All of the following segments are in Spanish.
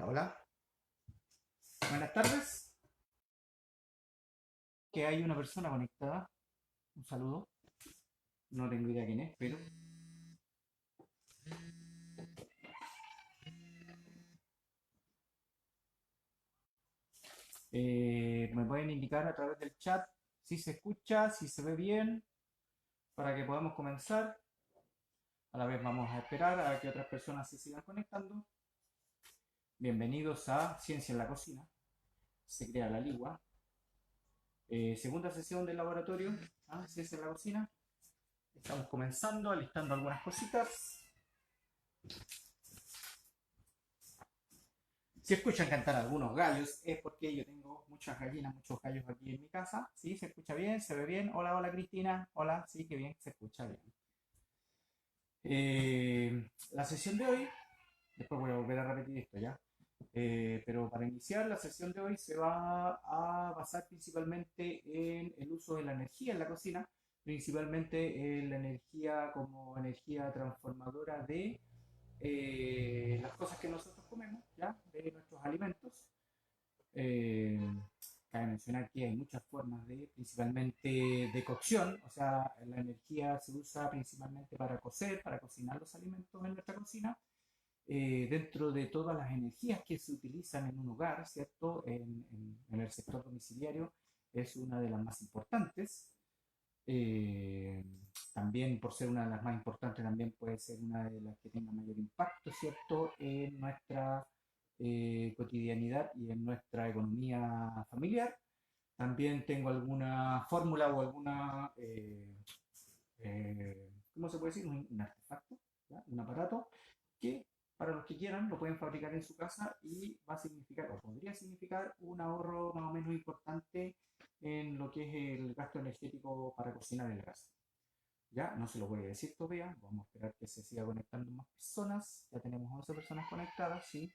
Hola, buenas tardes. Que hay una persona conectada. Un saludo. No tengo idea quién es, pero me pueden indicar a través del chat si se escucha, si se ve bien, para que podamos comenzar. A la vez vamos a esperar a que otras personas se sigan conectando. Bienvenidos a Ciencia en la Cocina. Se crea la ligua. Segunda sesión del laboratorio. Ciencia en la Cocina. Estamos comenzando, alistando algunas cositas. Si escuchan cantar algunos gallos es porque yo tengo muchas gallinas, muchos gallos aquí en mi casa. ¿Sí? ¿Se escucha bien? ¿Se ve bien? Hola, hola Cristina. Hola, sí, qué bien, se escucha bien. La sesión de hoy, después voy a volver a repetir esto ya, pero para iniciar la sesión de hoy se va a basar principalmente en el uso de la energía en la cocina, principalmente en la energía como energía transformadora de las cosas que nosotros comemos, ¿ya? De nuestros alimentos. Eh, Cabe mencionar que hay muchas formas de, principalmente de cocción, o sea, la energía se usa principalmente para cocer, para cocinar los alimentos en nuestra cocina. Dentro de todas las energías que se utilizan en un hogar, ¿cierto? En el sector domiciliario es una de las más importantes. Eh, También por ser una de las más importantes, también puede ser una de las que tenga mayor impacto, ¿cierto? En nuestra cotidianidad y en nuestra economía familiar. También tengo alguna fórmula o alguna, ¿cómo se puede decir? Un artefacto, ¿ya? Un aparato que para los que quieran lo pueden fabricar en su casa y va a significar, o podría significar, un ahorro más o menos importante en lo que es el gasto energético para cocinar en la casa. Ya, no se lo voy a decir todavía, vamos a esperar que se siga conectando más personas. Ya tenemos 11 personas conectadas, sí.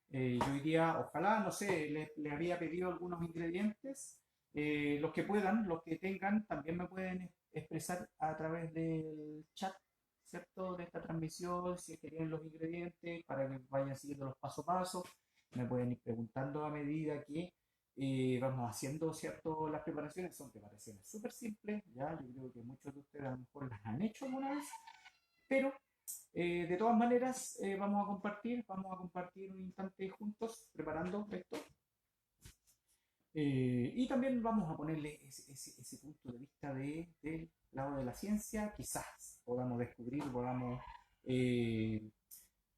Yo diría, ojalá, no sé, le había pedido algunos ingredientes. Los que puedan, los que tengan, también me pueden expresar a través del chat, ¿cierto? De esta transmisión, si es que tienen los ingredientes, para que vayan siguiendo los paso a paso. Me pueden ir preguntando a medida que vamos haciendo, ¿cierto? Las preparaciones son preparaciones súper simples, ya, yo creo que muchos de ustedes a lo mejor las han hecho alguna vez, pero de todas maneras, vamos a compartir un instante juntos preparando esto. Y también vamos a ponerle ese punto de vista del lado de la ciencia. Quizás podamos descubrir, podamos eh,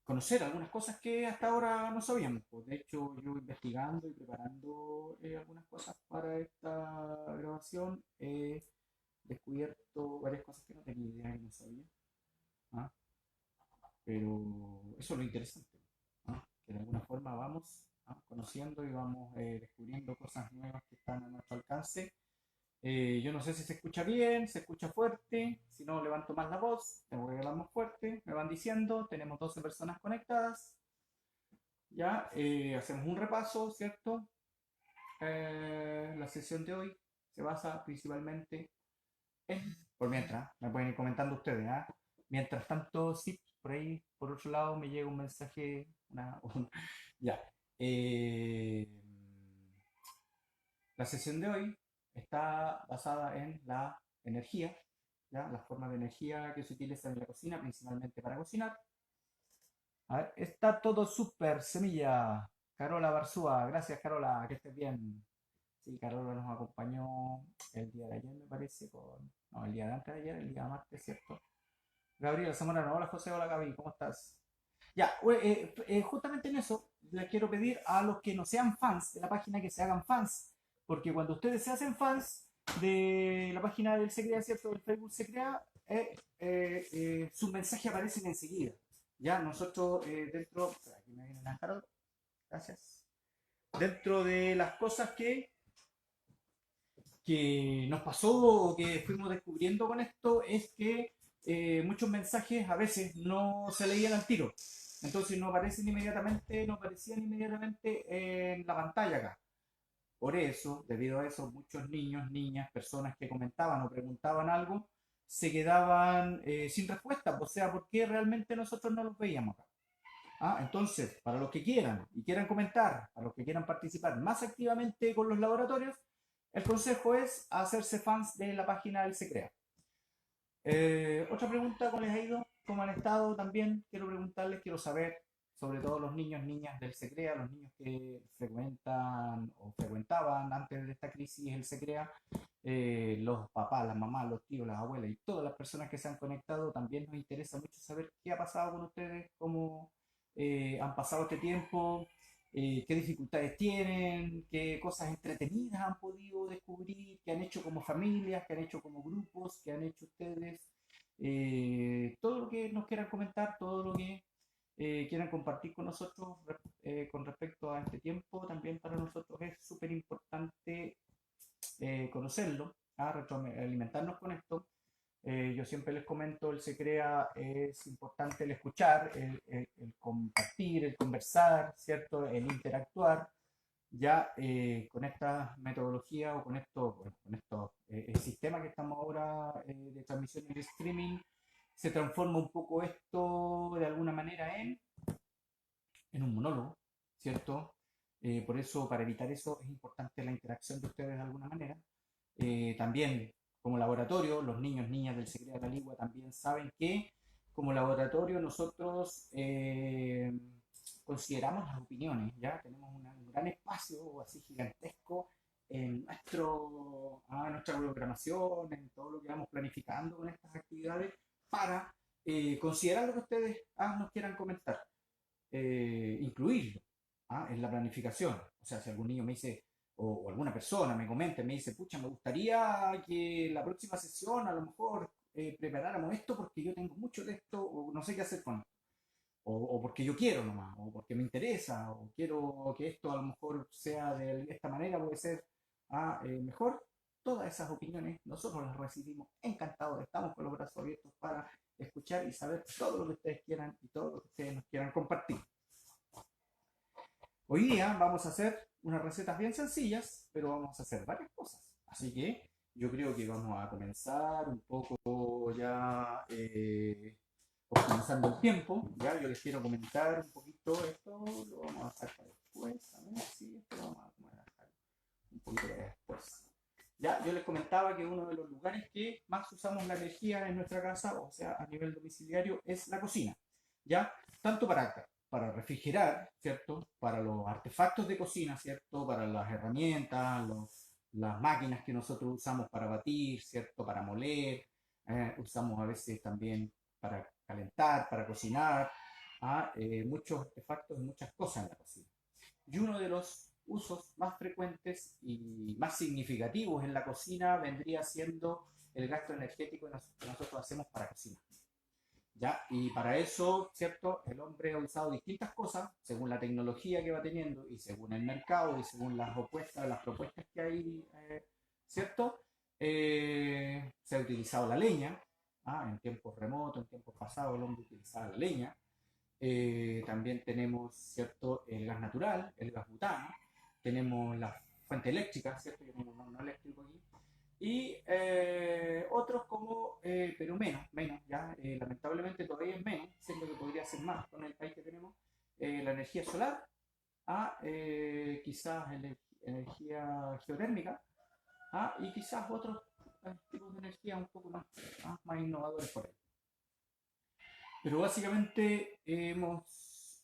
conocer algunas cosas que hasta ahora no sabíamos. Pues, de hecho, yo investigando y preparando algunas cosas para esta grabación, he descubierto varias cosas que no tenía idea que no sabía. ¿Ah? Pero eso es lo interesante, ¿no? Que de alguna forma vamos, ¿no? Conociendo y vamos descubriendo cosas nuevas que están a nuestro alcance. Yo no sé si se escucha bien, se escucha fuerte, si no levanto más la voz, tengo que hablar más fuerte, me van diciendo, tenemos 12 personas conectadas, ya, hacemos un repaso, ¿cierto? La sesión de hoy se basa principalmente por mientras, me pueden ir comentando ustedes, ¿ah? Mientras tanto, sí, por ahí, por otro lado, me llega un mensaje, ya. Eh, la sesión de hoy está basada en la energía, ¿ya? Las formas de energía que se utilizan en la cocina, principalmente para cocinar. A ver, está todo súper, semilla. Carola Barzúa, gracias Carola, que estés bien. Sí, Carola nos acompañó el día de ayer, me parece, no, el día de antes de ayer, el día de martes, ¿cierto? Gabriel Zamorano, hola José, hola Gaby, ¿cómo estás? Ya, justamente en eso les quiero pedir a los que no sean fans de la página que se hagan fans, porque cuando ustedes se hacen fans de la página del Se Crea, ¿cierto? Del Facebook Se Crea, sus mensajes aparecen enseguida. Ya, nosotros dentro, aquí me vienen a dejar, gracias. Dentro de las cosas que nos pasó o que fuimos descubriendo con esto es que muchos mensajes a veces no se leían al tiro. Entonces no aparecían inmediatamente en la pantalla acá. Por eso, debido a eso, muchos niños, niñas, personas que comentaban o preguntaban algo, se quedaban sin respuesta. O sea, ¿por qué realmente nosotros no los veíamos acá? Entonces, para los que quieran y quieran comentar, para los que quieran participar más activamente con los laboratorios, el consejo es hacerse fans de la página del SECREA. Otra pregunta, ¿cómo les ha ido? ¿Cómo han estado también? Quiero preguntarles, quiero saber, sobre todo los niños, niñas del SECREA, los niños que frecuentan o frecuentaban antes de esta crisis el SECREA, los papás, las mamás, los tíos, las abuelas y todas las personas que se han conectado, también nos interesa mucho saber qué ha pasado con ustedes, cómo han pasado este tiempo, qué dificultades tienen, qué cosas entretenidas han podido descubrir, qué han hecho como familias, qué han hecho como grupos, qué han hecho ustedes, todo lo que nos quieran comentar, todo lo que quieran compartir con nosotros con respecto a este tiempo, también para nosotros es súper importante conocerlo, alimentarnos con esto. Yo siempre les comento, el SECREA es importante el escuchar, el compartir, el conversar, ¿cierto? El interactuar, ya con esta metodología o con esto, bueno, con esto el sistema que estamos ahora de transmisión y de streaming, se transforma un poco esto de alguna manera en un monólogo, ¿cierto? Por eso, para evitar eso, es importante la interacción de ustedes de alguna manera. También, como laboratorio, los niños, niñas del Secreto de la Ligua también saben que como laboratorio nosotros consideramos las opiniones, ¿ya? Tenemos un gran espacio, así gigantesco, en nuestra programación, en todo lo que vamos planificando con estas actividades, para considerar lo que ustedes nos quieran comentar, incluirlo en la planificación. O sea, si algún niño me dice, o alguna persona me comenta, me dice, pucha, me gustaría que la próxima sesión a lo mejor preparáramos esto porque yo tengo mucho de esto, o no sé qué hacer con esto, o porque yo quiero nomás, o porque me interesa, o quiero que esto a lo mejor sea de esta manera, puede ser mejor. Todas esas opiniones nosotros las recibimos encantados, estamos con los brazos abiertos para escuchar y saber todo lo que ustedes quieran y todo lo que ustedes nos quieran compartir. Hoy día vamos a hacer unas recetas bien sencillas, pero vamos a hacer varias cosas. Así que yo creo que vamos a comenzar un poco ya optimizando el tiempo. Ya yo les quiero comentar un poquito esto, lo vamos a hacer para después. A ver si esto lo vamos a dejar un poquito para después. Ya, yo les comentaba que uno de los lugares que más usamos la energía en nuestra casa, o sea, a nivel domiciliario, es la cocina. ¿Ya? Tanto para refrigerar, ¿cierto? Para los artefactos de cocina, ¿cierto? Para las herramientas, las máquinas que nosotros usamos para batir, ¿cierto? Para moler, usamos a veces también para calentar, para cocinar, muchos artefactos y muchas cosas en la cocina. Y uno de los usos más frecuentes y más significativos en la cocina vendría siendo el gasto energético que nosotros hacemos para cocinar. ¿Ya? Y para eso, ¿cierto? El hombre ha usado distintas cosas según la tecnología que va teniendo y según el mercado y según las propuestas que hay, ¿cierto? Se ha utilizado la leña, en tiempos remotos, en tiempos pasados el hombre utilizaba la leña. También tenemos, ¿cierto? El gas natural, el gas butano, tenemos la fuente eléctrica, ¿cierto? Yo tengo un eléctrico aquí, y otros como, pero menos, ya, lamentablemente todavía es menos, siendo que podría ser más con el país que tenemos, la energía solar, quizás energía geotérmica, y quizás otros tipos de energía un poco más innovadores por ahí. Pero básicamente hemos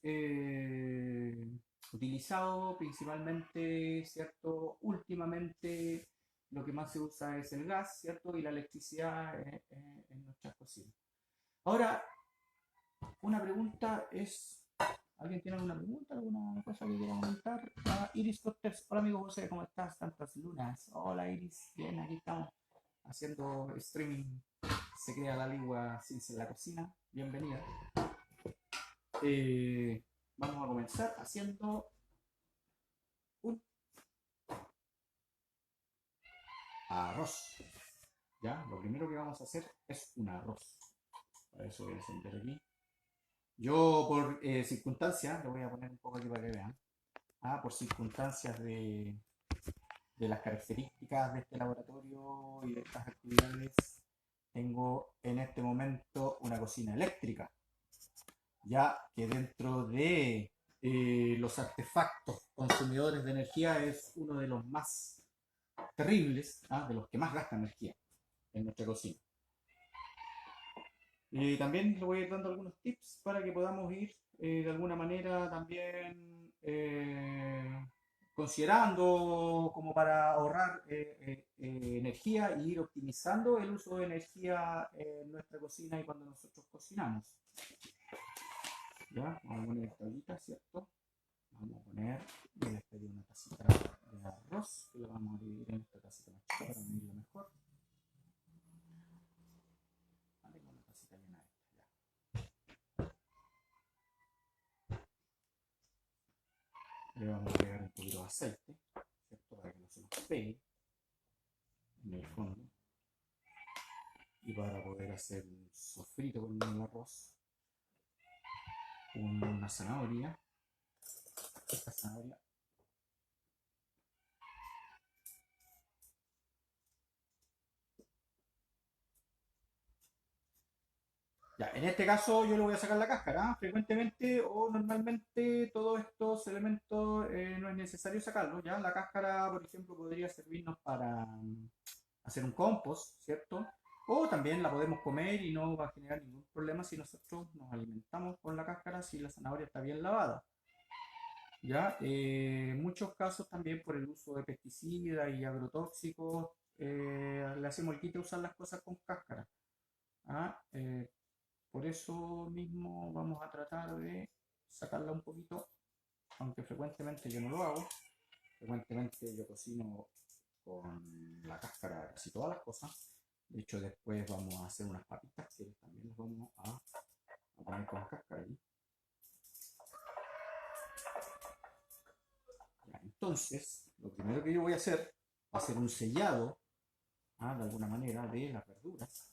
utilizado principalmente, ¿cierto? Últimamente lo que más se usa es el gas, ¿cierto? Y la electricidad en nuestras cocinas. Ahora, una pregunta es, ¿alguien tiene alguna pregunta, alguna cosa que quiera comentar? Iris Cortés, hola amigo José, ¿cómo estás? Tantas lunas. Hola Iris, bien, aquí estamos haciendo streaming. Se queda la lengua sin ser la cocina. Bienvenida. Vamos a comenzar haciendo un arroz. Ya, lo primero que vamos a hacer es un arroz. Para eso voy a encender aquí. Yo por circunstancias, le voy a poner un poco aquí para que vean. Por circunstancias de las características de este laboratorio y de estas actividades, tengo en este momento una cocina eléctrica. ya que dentro de los artefactos consumidores de energía es uno de los más terribles, ¿ah? De los que más gasta energía en nuestra cocina. Y también le voy a ir dando algunos tips para que podamos ir de alguna manera también considerando como para ahorrar energía y ir optimizando el uso de energía en nuestra cocina y cuando nosotros cocinamos. Ya, vamos a poner esta ollita, ¿cierto? Vamos a poner, voy a pedir una tacita de arroz que lo vamos a dividir en esta tacita más chica para medirlo mejor. Vale, con una tacita llena de esta, ya. Le vamos a agregar un poquito de aceite, ¿cierto? Para que no se nos pegue en el fondo. Y para poder hacer un sofrito con el arroz, una zanahoria. Esta zanahoria. Ya, en este caso yo le voy a sacar la cáscara, ¿eh? Frecuentemente o normalmente todos estos elementos no es necesario sacarlos, ¿ya? La cáscara, por ejemplo, podría servirnos para hacer un compost, ¿cierto? O también la podemos comer y no va a generar ningún problema si nosotros nos alimentamos con la cáscara si la zanahoria está bien lavada. ¿Ya? En muchos casos también por el uso de pesticidas y agrotóxicos le hacemos el quite usar las cosas con cáscara. ¿Ah? Por eso mismo vamos a tratar de sacarla un poquito, aunque frecuentemente yo no lo hago. Frecuentemente yo cocino con la cáscara de casi todas las cosas. De hecho, después vamos a hacer unas papitas que también las vamos a poner con cáscara ahí. Ya, entonces, lo primero que yo voy a hacer va a ser un sellado, de alguna manera, de las verduras,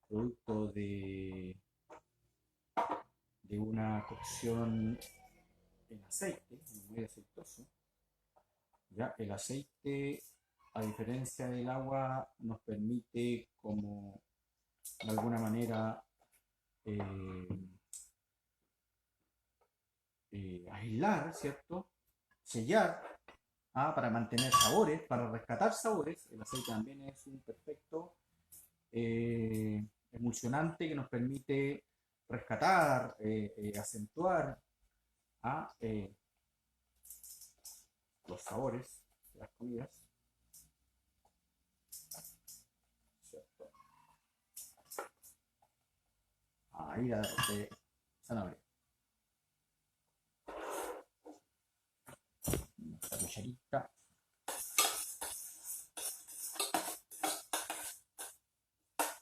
producto de una cocción en aceite, muy aceitoso. Ya, el aceite, a diferencia del agua, nos permite como de alguna manera eh, aislar, ¿cierto? Sellar, para mantener sabores, para rescatar sabores. El aceite también es un perfecto emulsionante que nos permite rescatar, acentuar los sabores de las comidas, ¿cierto? Ahí la de zanahoria. Esta cucharita.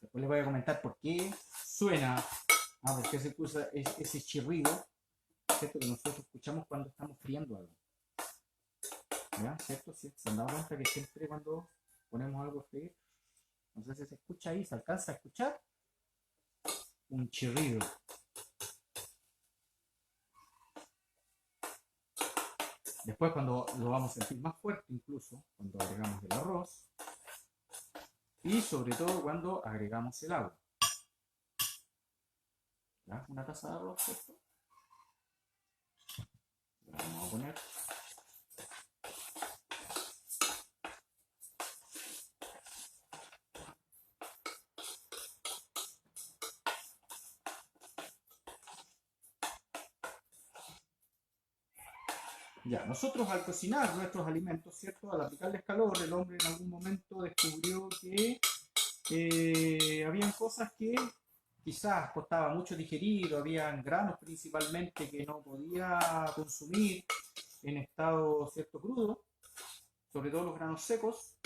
Después les voy a comentar por qué suena, por qué se usa ese chirrido, ¿cierto? Que nosotros escuchamos cuando estamos friendo algo. ¿Ya? ¿Cierto? ¿Sí? ¿Se han dado cuenta que siempre cuando ponemos algo a freír, no sé si se escucha ahí, se alcanza a escuchar un chirrido? Después cuando lo vamos a sentir más fuerte, incluso cuando agregamos el arroz y sobre todo cuando agregamos el agua. ¿Ya? Una taza de arroz, ¿cierto? La vamos a poner. Ya, nosotros al cocinar nuestros alimentos, ¿cierto? Al aplicarles calor, el hombre en algún momento descubrió que habían cosas que quizás costaba mucho digerir, o habían granos principalmente que no podía consumir en estado, ¿cierto?, crudo, sobre todo los granos secos,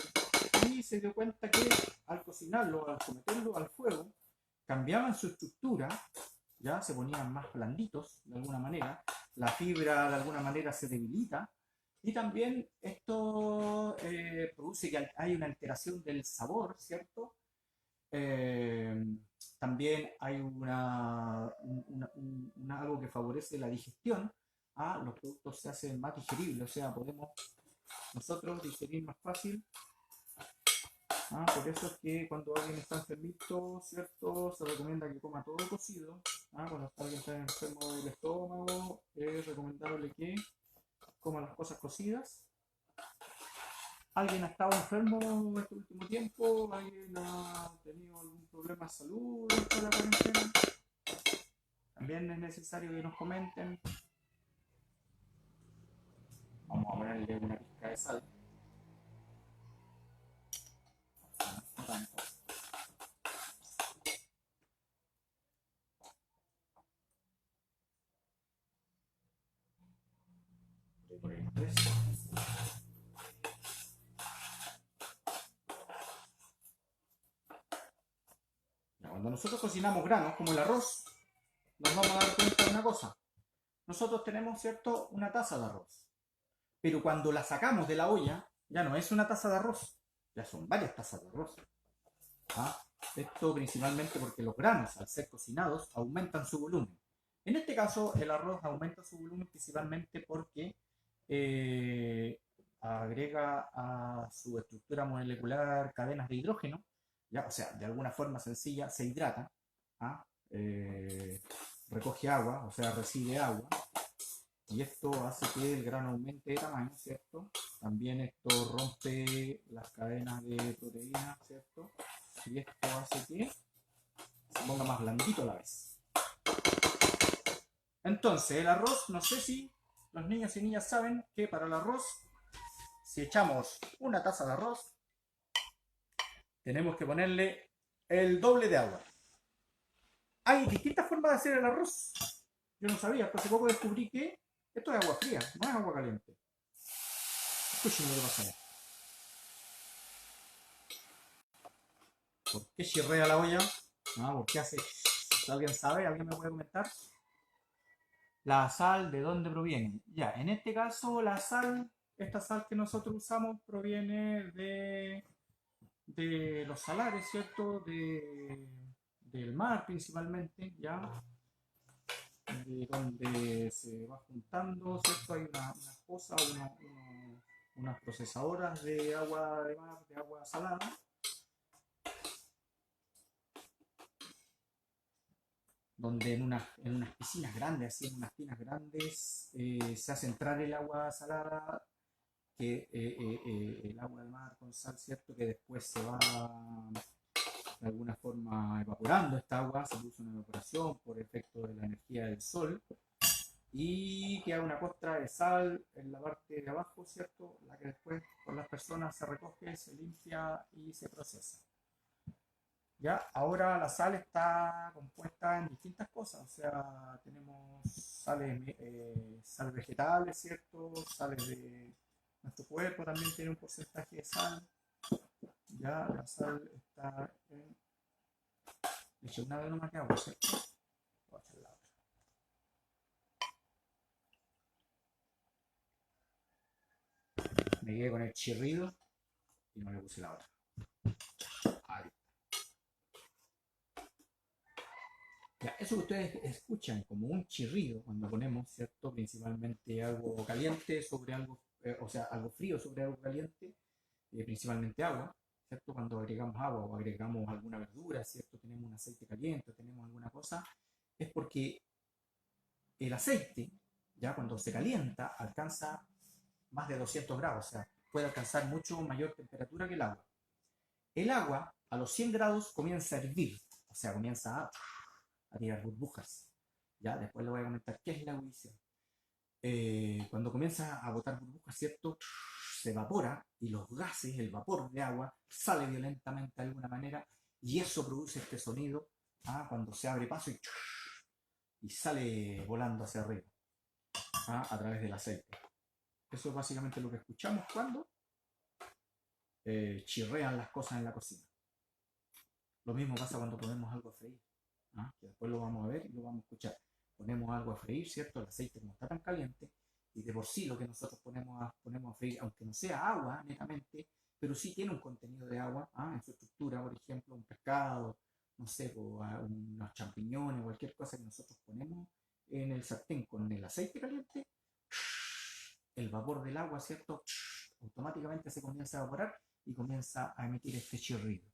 y se dio cuenta que al cocinarlo, al someterlo al fuego, cambiaban su estructura, ya se ponían más blanditos de alguna manera, la fibra de alguna manera se debilita y también esto produce que hay una alteración del sabor, ¿cierto? Eh, También hay algo que favorece la digestión. Los productos se hacen más digeribles, o sea, podemos nosotros digerir más fácil Por eso es que cuando alguien está enfermito, ¿cierto? Se recomienda que coma todo cocido. Cuando alguien está enfermo del estómago, es recomendable que coma las cosas cocidas. ¿Alguien ha estado enfermo este último tiempo? ¿Alguien ha tenido algún problema de salud dentro de la cuarentena? También es necesario que nos comenten. Vamos a ponerle una pizca de sal. No tanto. Por el 3. Cuando nosotros cocinamos granos, como el arroz, nos vamos a dar cuenta de una cosa. Nosotros tenemos, ¿cierto?, una taza de arroz. Pero cuando la sacamos de la olla, ya no es una taza de arroz, ya son varias tazas de arroz. Esto principalmente porque los granos, al ser cocinados, aumentan su volumen. En este caso, el arroz aumenta su volumen principalmente porque agrega a su estructura molecular cadenas de hidrógeno, ¿ya? O sea, de alguna forma sencilla, se hidrata, recoge agua, o sea, recibe agua, y esto hace que el grano aumente de tamaño, ¿cierto? También esto rompe las cadenas de proteínas, ¿cierto? Y esto hace que se ponga más blandito a la vez. Entonces, el arroz, no sé si los niños y niñas saben que para el arroz, si echamos una taza de arroz, tenemos que ponerle el doble de agua. Hay distintas formas de hacer el arroz. Yo no sabía, hasta hace poco descubrí que esto es agua fría, no es agua caliente. Escuchen lo que pasa ahí. ¿Por qué chirrea la olla? ¿Por qué hace? ¿Alguien sabe? ¿Alguien me puede comentar? La sal, ¿de dónde proviene? Ya, en este caso la sal, esta sal que nosotros usamos proviene de los salares, ¿cierto? Del mar principalmente, ¿ya? De donde se va juntando, ¿cierto? Hay una cosa, unas procesadoras de agua de mar, de agua salada, donde en unas piscinas grandes, así en unas tinas grandes, se hace entrar el agua salada, que el agua de mar con sal, ¿cierto? Que después se va de alguna forma evaporando esta agua, se produce una evaporación por efecto de la energía del sol, y queda una costra de sal en la parte de abajo, ¿cierto? La que después por las personas se recoge, se limpia y se procesa. Ya, ahora la sal está compuesta en distintas cosas, o sea, tenemos sales vegetales, ¿cierto? Sales de nuestro cuerpo también tiene un porcentaje de sal. Ya, la sal está en... Le eché una vez nomás de agua, ¿cierto? Voy a echar la otra. Me quedé con el chirrido y no le puse la otra. Ahí. Ya, eso que ustedes escuchan como un chirrido cuando ponemos, ¿cierto? Principalmente algo caliente sobre algo, o sea, algo frío sobre algo caliente, principalmente agua, ¿cierto? Cuando agregamos agua o agregamos alguna verdura, ¿cierto? Tenemos un aceite caliente, tenemos alguna cosa, es porque el aceite, ya cuando se calienta, alcanza más de 200 grados, o sea, puede alcanzar mucho mayor temperatura que el agua. El agua a los 100 grados comienza a hervir, o sea, comienza a tirar burbujas. Ya, después le voy a comentar qué es la ebullición. Cuando comienza a botar burbujas, ¿cierto? Se evapora y los gases, el vapor de agua, sale violentamente de alguna manera y eso produce este sonido cuando se abre paso y sale volando hacia arriba a través del aceite. Eso es básicamente lo que escuchamos cuando chirrean las cosas en la cocina. Lo mismo pasa cuando ponemos algo a freír, que después lo vamos a ver y lo vamos a escuchar. Ponemos algo a freír, ¿cierto? El aceite no está tan caliente y de por sí lo que nosotros ponemos a freír, aunque no sea agua netamente, pero sí tiene un contenido de agua en su estructura, por ejemplo, un pescado, no sé, unos champiñones, cualquier cosa que nosotros ponemos en el sartén con el aceite caliente, el vapor del agua, ¿cierto? Automáticamente se comienza a evaporar y comienza a emitir este chirrido.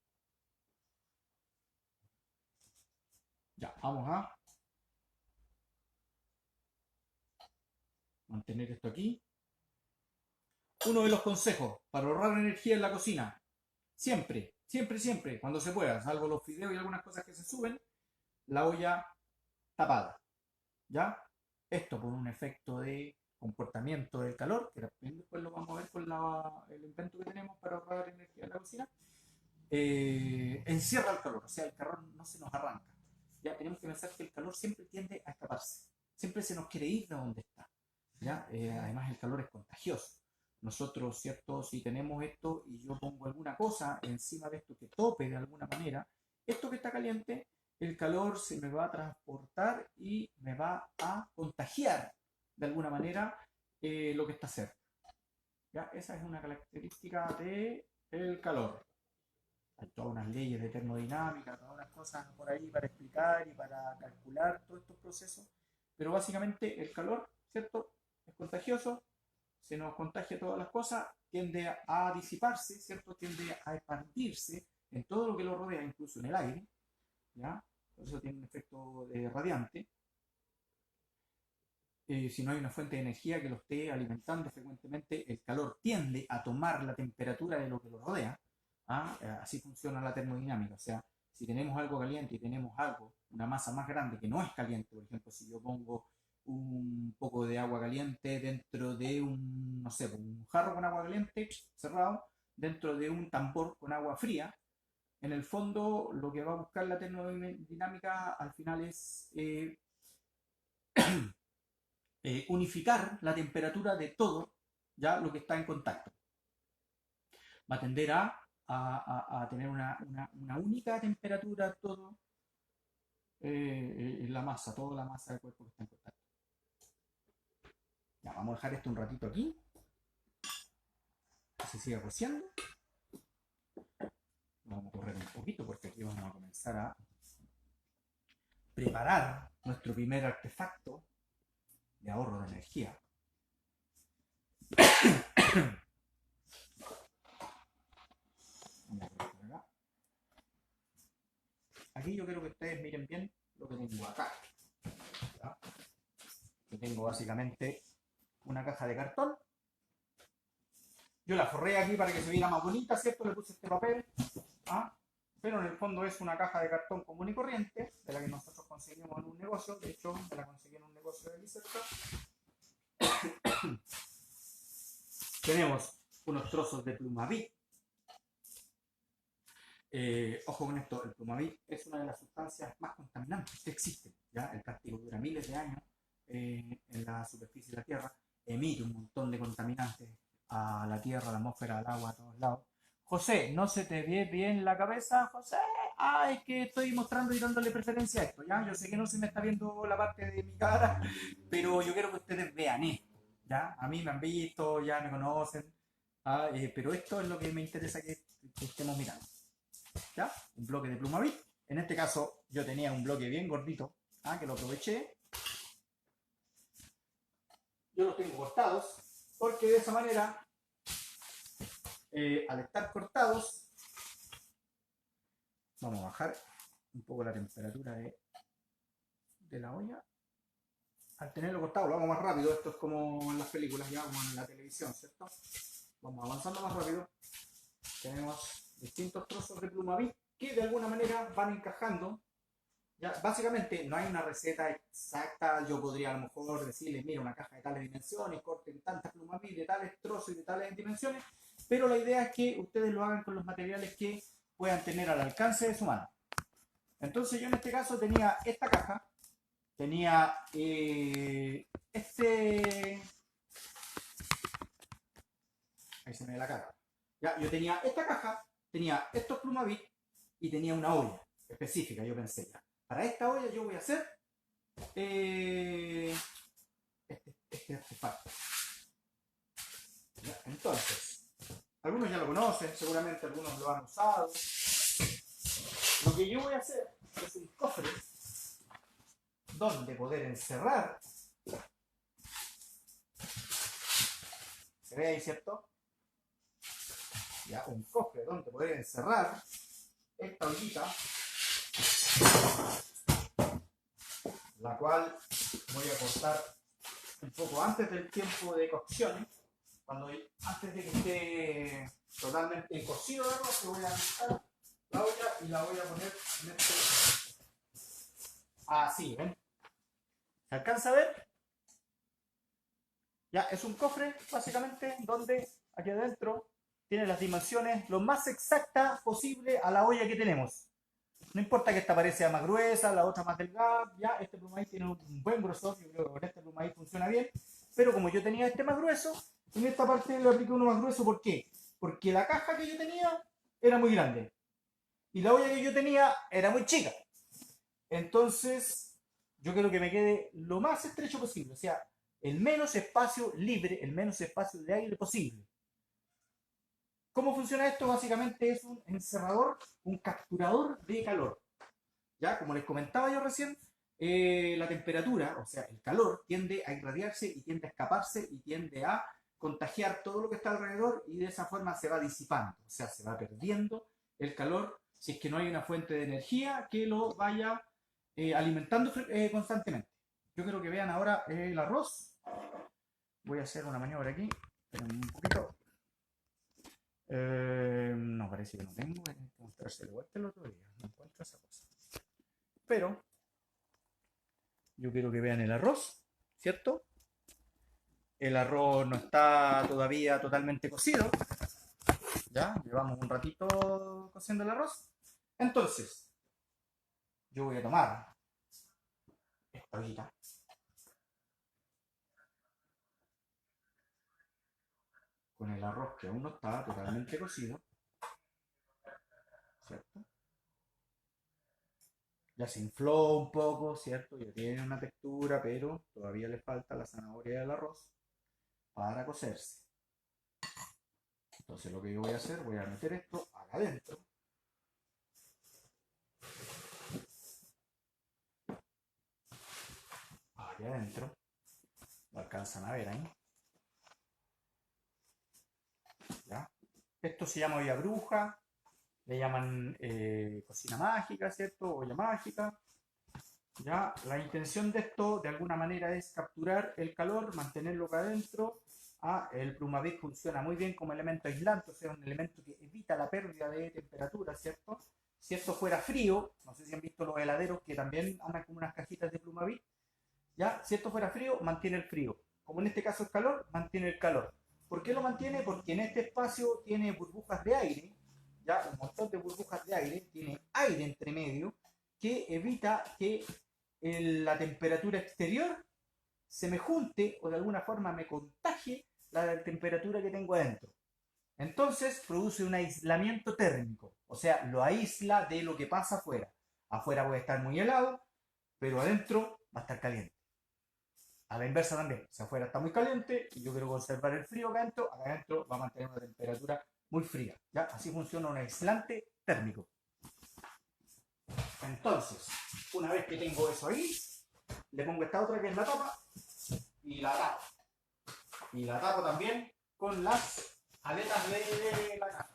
Ya, vamos a mantener esto aquí. Uno de los consejos para ahorrar energía en la cocina, siempre, siempre, siempre, cuando se pueda, salvo los fideos y algunas cosas que se suben, la olla tapada, ¿ya? Esto por un efecto de comportamiento del calor, que también después lo vamos a ver con el invento que tenemos para ahorrar energía en la cocina, encierra el calor, o sea, el calor no se nos arranca. Ya tenemos que pensar que el calor siempre tiende a escaparse, siempre se nos quiere ir de donde está, ¿ya? Además el calor es contagioso. Nosotros, ¿cierto? Si tenemos esto y yo pongo alguna cosa encima de esto que tope de alguna manera, esto que está caliente, el calor se me va a transportar y me va a contagiar de alguna manera lo que está cerca. ¿Ya? Esa es una característica del calor. Hay todas unas leyes de termodinámica, todas unas cosas por ahí para explicar y para calcular todos estos procesos, pero básicamente el calor, ¿cierto? Es contagioso, se nos contagia todas las cosas, tiende a disiparse, ¿cierto? Tiende a expandirse en todo lo que lo rodea, incluso en el aire, ¿ya? Por eso tiene un efecto radiante. Si no hay una fuente de energía que lo esté alimentando frecuentemente, el calor tiende a tomar la temperatura de lo que lo rodea. ¿Ah? Así funciona la termodinámica. O sea, si tenemos algo caliente y tenemos algo, una masa más grande que no es caliente, por ejemplo, si yo pongo un poco de agua caliente dentro de un, no sé, un jarro con agua caliente cerrado, dentro de un tambor con agua fría, en el fondo lo que va a buscar la termodinámica al final es unificar la temperatura de todo ya lo que está en contacto. Va a tender a tener una única temperatura todo en la masa, toda la masa del cuerpo que está en contacto. Ya, vamos a dejar esto un ratito aquí, que se siga cociendo. Vamos a correr un poquito porque aquí vamos a comenzar a preparar nuestro primer artefacto de ahorro de energía. Aquí yo quiero que ustedes miren bien lo que tengo acá. ¿Ya? Yo tengo básicamente una caja de cartón. Yo la forré aquí para que se viera más bonita, ¿cierto? Le puse este papel. ¿Ah? Pero en el fondo es una caja de cartón común y corriente, de la que nosotros conseguimos en un negocio. De hecho, me la conseguí en un negocio de aquí cerca. Tenemos unos trozos de Plumavit. Ojo con esto, el Plumavit es una de las sustancias más contaminantes que existen. ¿Ya? El plástico dura miles de años en la superficie de la Tierra, emite un montón de contaminantes a la Tierra, a la atmósfera, al agua, a todos lados. José, ¿no se te ve bien la cabeza, José? Ah, es que estoy mostrando y dándole preferencia a esto, ¿ya? Yo sé que no se me está viendo la parte de mi cara, pero yo quiero que ustedes vean esto, ¿ya? A mí me han visto, ya me conocen, pero esto es lo que me interesa que estemos mirando. ¿Ya? Un bloque de Plumavit. En este caso yo tenía un bloque bien gordito, que lo aproveché. Yo los tengo cortados porque de esa manera, al estar cortados, vamos a bajar un poco la temperatura de la olla. Al tenerlo cortado lo hago más rápido. Esto es como en las películas, ya como en la televisión, ¿cierto? Vamos avanzando más rápido. Tenemos distintos trozos de Plumavit que de alguna manera van encajando. Ya, básicamente no hay una receta exacta. Yo podría a lo mejor decirles, mira, una caja de tales dimensiones, corten tantas Plumavit de tales trozos y de tales dimensiones, pero la idea es que ustedes lo hagan con los materiales que puedan tener al alcance de su mano. Entonces yo en este caso tenía esta caja, tenía ahí se me ve la cara. Ya, yo tenía esta caja, tenía estos Plumavit y tenía una olla específica. Yo pensé, ya, para esta olla yo voy a hacer este artefacto. Ya, entonces, algunos ya lo conocen, seguramente algunos lo han usado. Lo que yo voy a hacer es un cofre donde poder encerrar. ¿Se ve ahí, cierto? ya, un cofre donde poder encerrar esta ollita, la cual voy a cortar un poco antes del tiempo de cocción, antes de que esté totalmente cocido el arroz, que voy a quitar la olla y la voy a poner en este, así, ¿ven? ¿Se alcanza a ver? Ya, es un cofre básicamente donde aquí adentro tiene las dimensiones lo más exactas posible a la olla que tenemos. No importa que esta pared sea más gruesa, la otra más delgada, ya este plumavit tiene un buen grosor, yo creo que con este plumavit funciona bien, pero como yo tenía este más grueso, en esta parte le apliqué uno más grueso, ¿por qué? Porque la caja que yo tenía era muy grande y la olla que yo tenía era muy chica. Entonces, yo quiero que me quede lo más estrecho posible, o sea, el menos espacio libre, el menos espacio de aire posible. ¿Cómo funciona esto? Básicamente es un encerrador, un capturador de calor. Ya, como les comentaba yo recién, la temperatura, o sea, el calor, tiende a irradiarse y tiende a escaparse y tiende a contagiar todo lo que está alrededor y de esa forma se va disipando, o sea, se va perdiendo el calor si es que no hay una fuente de energía que lo vaya alimentando constantemente. Yo creo que vean ahora el arroz. Voy a hacer una maniobra aquí, pero un poquito. No, parece que no tengo. Voy a mostrárselo igual que el otro día. No encuentro esa cosa. Pero yo quiero que vean el arroz, ¿cierto? El arroz no está todavía totalmente cocido. Ya, llevamos un ratito cociendo el arroz. Entonces, yo voy a tomar esta ollita con el arroz que aún no está totalmente cocido, ¿cierto? Ya se infló un poco, ¿cierto? Ya tiene una textura, pero todavía le falta la zanahoria del arroz para cocerse. Entonces lo que yo voy a hacer, voy a meter esto acá adentro. Allá adentro. Lo alcanzan a ver ahí. ¿Ya? Esto se llama olla bruja, le llaman cocina mágica, ¿cierto? Olla mágica. ¿Ya? La intención de esto, de alguna manera, es capturar el calor, mantenerlo acá adentro. El plumavit funciona muy bien como elemento aislante, o sea, un elemento que evita la pérdida de temperatura, ¿cierto? Si esto fuera frío, no sé si han visto los heladeros que también andan como unas cajitas de plumavit, ¿ya? Si esto fuera frío, mantiene el frío. Como en este caso es calor, mantiene el calor. ¿Por qué lo mantiene? Porque en este espacio tiene burbujas de aire, ya un montón de burbujas de aire, tiene aire entre medio, que evita que la temperatura exterior se me junte o de alguna forma me contagie la temperatura que tengo adentro. Entonces produce un aislamiento térmico, o sea, lo aísla de lo que pasa afuera. Afuera puede estar muy helado, pero adentro va a estar caliente. A la inversa también, si afuera está muy caliente y yo quiero conservar el frío acá adentro va a mantener una temperatura muy fría. ¿Ya? Así funciona un aislante térmico. Entonces, una vez que tengo eso ahí, le pongo esta otra que es la tapa y la tapo. Y la tapo también con las aletas de la caja.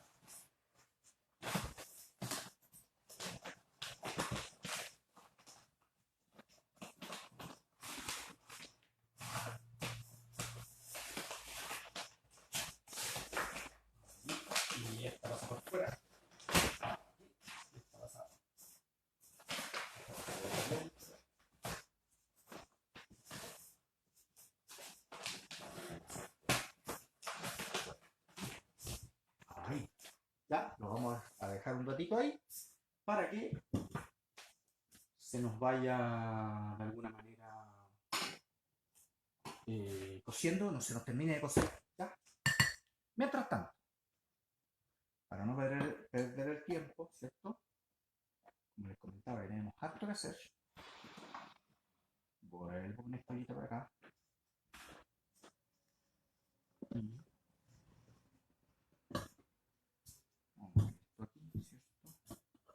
Y esta pasa por fuera. Y esta pasa por dentro. Ahí. Ya, lo vamos a dejar un ratito ahí para que se nos vaya de alguna manera cociendo, no se nos termine de cocer. ¿Ya? Mientras tanto, para no perder el tiempo, ¿cierto? Como les comentaba, tenemos harto que hacer. Vuelvo con esta olita para acá. Y vamos a poner esto aquí, ¿cierto?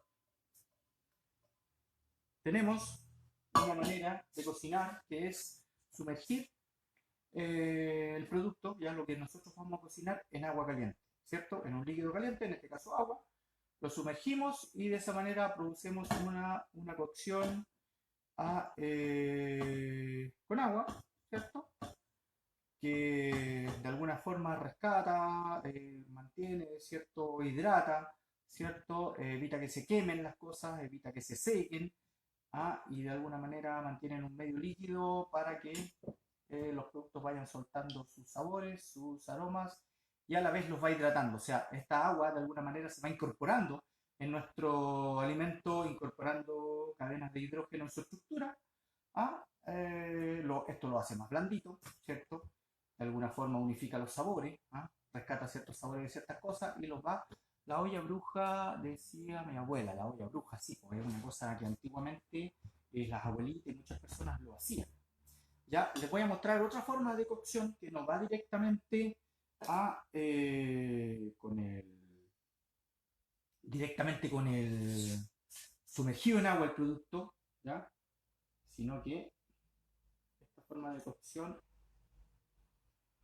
Tenemos una manera de cocinar que es sumergir el producto, ya lo que nosotros vamos a cocinar, en agua caliente. ¿cierto? En un líquido caliente, en este caso agua, lo sumergimos y de esa manera producimos una cocción con agua, ¿cierto? Que de alguna forma rescata, mantiene, ¿cierto? Hidrata, ¿cierto? Evita que se quemen las cosas, evita que se sequen, y de alguna manera mantienen un medio líquido para que los productos vayan soltando sus sabores, sus aromas y a la vez los va hidratando. O sea, esta agua de alguna manera se va incorporando en nuestro alimento, incorporando cadenas de hidrógeno en su estructura. Esto lo hace más blandito, ¿cierto? De alguna forma unifica los sabores, rescata ciertos sabores de ciertas cosas y los va. La olla bruja, decía mi abuela, la olla bruja, sí, porque es una cosa que antiguamente las abuelitas y muchas personas lo hacían. Ya les voy a mostrar otra forma de cocción que nos va directamente directamente con el sumergido en agua el producto, ¿ya? Sino que esta forma de cocción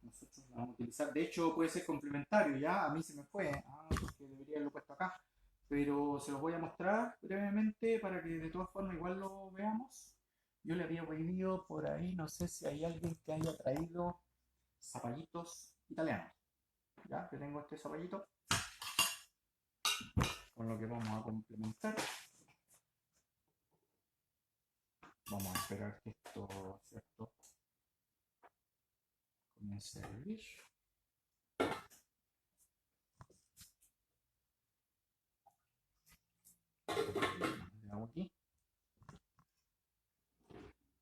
nosotros la vamos a utilizar. De hecho, puede ser complementario, ya a mí se me fue, porque debería haberlo puesto acá. Pero se los voy a mostrar brevemente para que de todas formas igual lo veamos. Yo le había pedido por ahí, no sé si hay alguien que haya traído zapallitos italianos. Ya que tengo este zapallito con lo que vamos a complementar. Vamos a esperar que esto, ¿cierto?, comience a hervir. Le hago aquí.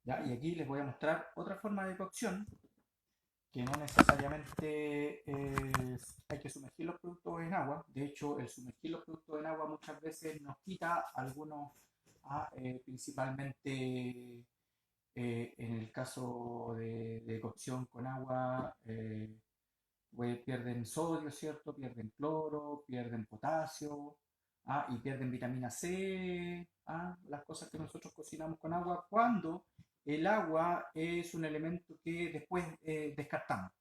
Ya, y aquí les voy a mostrar otra forma de cocción que no necesariamente hay que sumergir los productos en agua. De hecho, el sumergir los productos en agua muchas veces nos quita algunos, principalmente en el caso de cocción con agua, pierden sodio, ¿cierto? Pierden cloro, pierden potasio, y pierden vitamina C, las cosas que nosotros cocinamos con agua, cuando el agua es un elemento que después descartamos.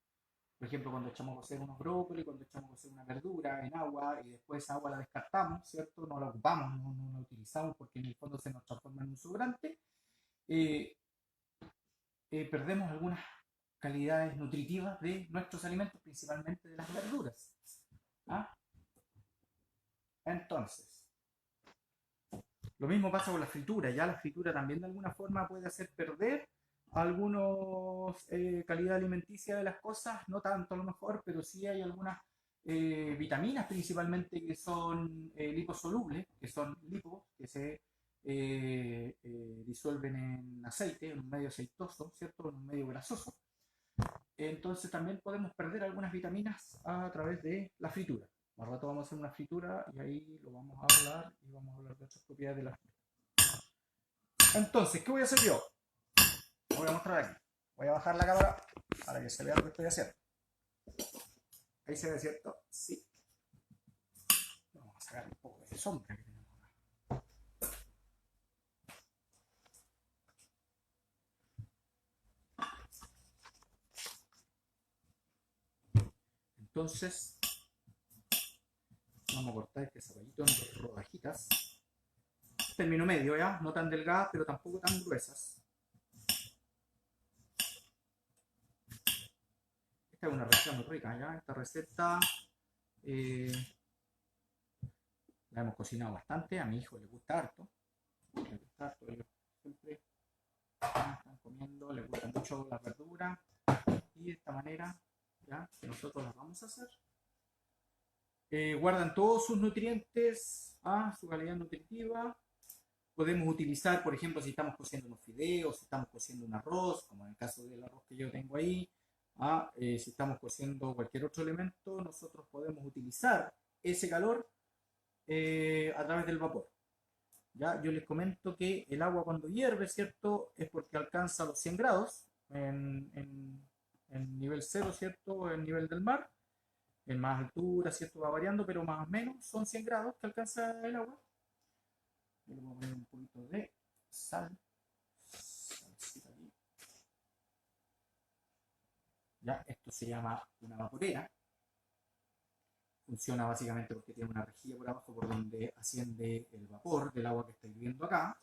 Por ejemplo, cuando echamos a cocer unos brócolis, cuando echamos a cocer una verdura en agua y después esa agua la descartamos, ¿cierto? No la ocupamos, no la utilizamos porque en el fondo se nos transforma en un sobrante. eh, Perdemos algunas calidades nutritivas de nuestros alimentos, principalmente de las verduras. ¿Ah? Entonces, lo mismo pasa con la fritura. Ya la fritura también de alguna forma puede hacer perder algunas calidad alimenticia de las cosas, no tanto a lo mejor, pero sí hay algunas vitaminas principalmente que son liposolubles, que son lipos, que se disuelven en aceite, en un medio aceitoso, ¿cierto? En un medio grasoso. Entonces también podemos perder algunas vitaminas a través de la fritura. Al rato vamos a hacer una fritura y ahí lo vamos a hablar y vamos a hablar de otras propiedades de la fritura. Entonces, ¿qué voy a hacer yo? Lo voy a mostrar aquí. Voy a bajar la cámara para que se vea lo que estoy haciendo. Ahí se ve, ¿cierto? Sí. Vamos a sacar un poco de sombra que tenemos acá. Entonces, vamos a cortar este zapallito en rodajitas. Término medio, ¿ya? No tan delgadas, pero tampoco tan gruesas. Esta es una receta muy rica, ¿ya? Esta receta la hemos cocinado bastante. A mi hijo le gusta harto. Le gusta harto. Ellos siempre están comiendo, les gusta mucho la verdura. Y de esta manera, ¿ya?, que nosotros las vamos a hacer. Guardan todos sus nutrientes, su calidad nutritiva. Podemos utilizar, por ejemplo, si estamos cociendo unos fideos, si estamos cociendo un arroz, como en el caso del arroz que yo tengo ahí, si estamos cociendo cualquier otro elemento, nosotros podemos utilizar ese calor a través del vapor. ¿Ya? Yo les comento que el agua cuando hierve, ¿cierto?, es porque alcanza los 100 grados en nivel cero, ¿cierto?, en nivel del mar. En más altura, ¿cierto?, va variando, pero más o menos son 100 grados que alcanza el agua. Le voy a poner un poquito de sal. Ya, esto se llama una vaporera. Funciona básicamente porque tiene una rejilla por abajo por donde asciende el vapor del agua que está hirviendo acá,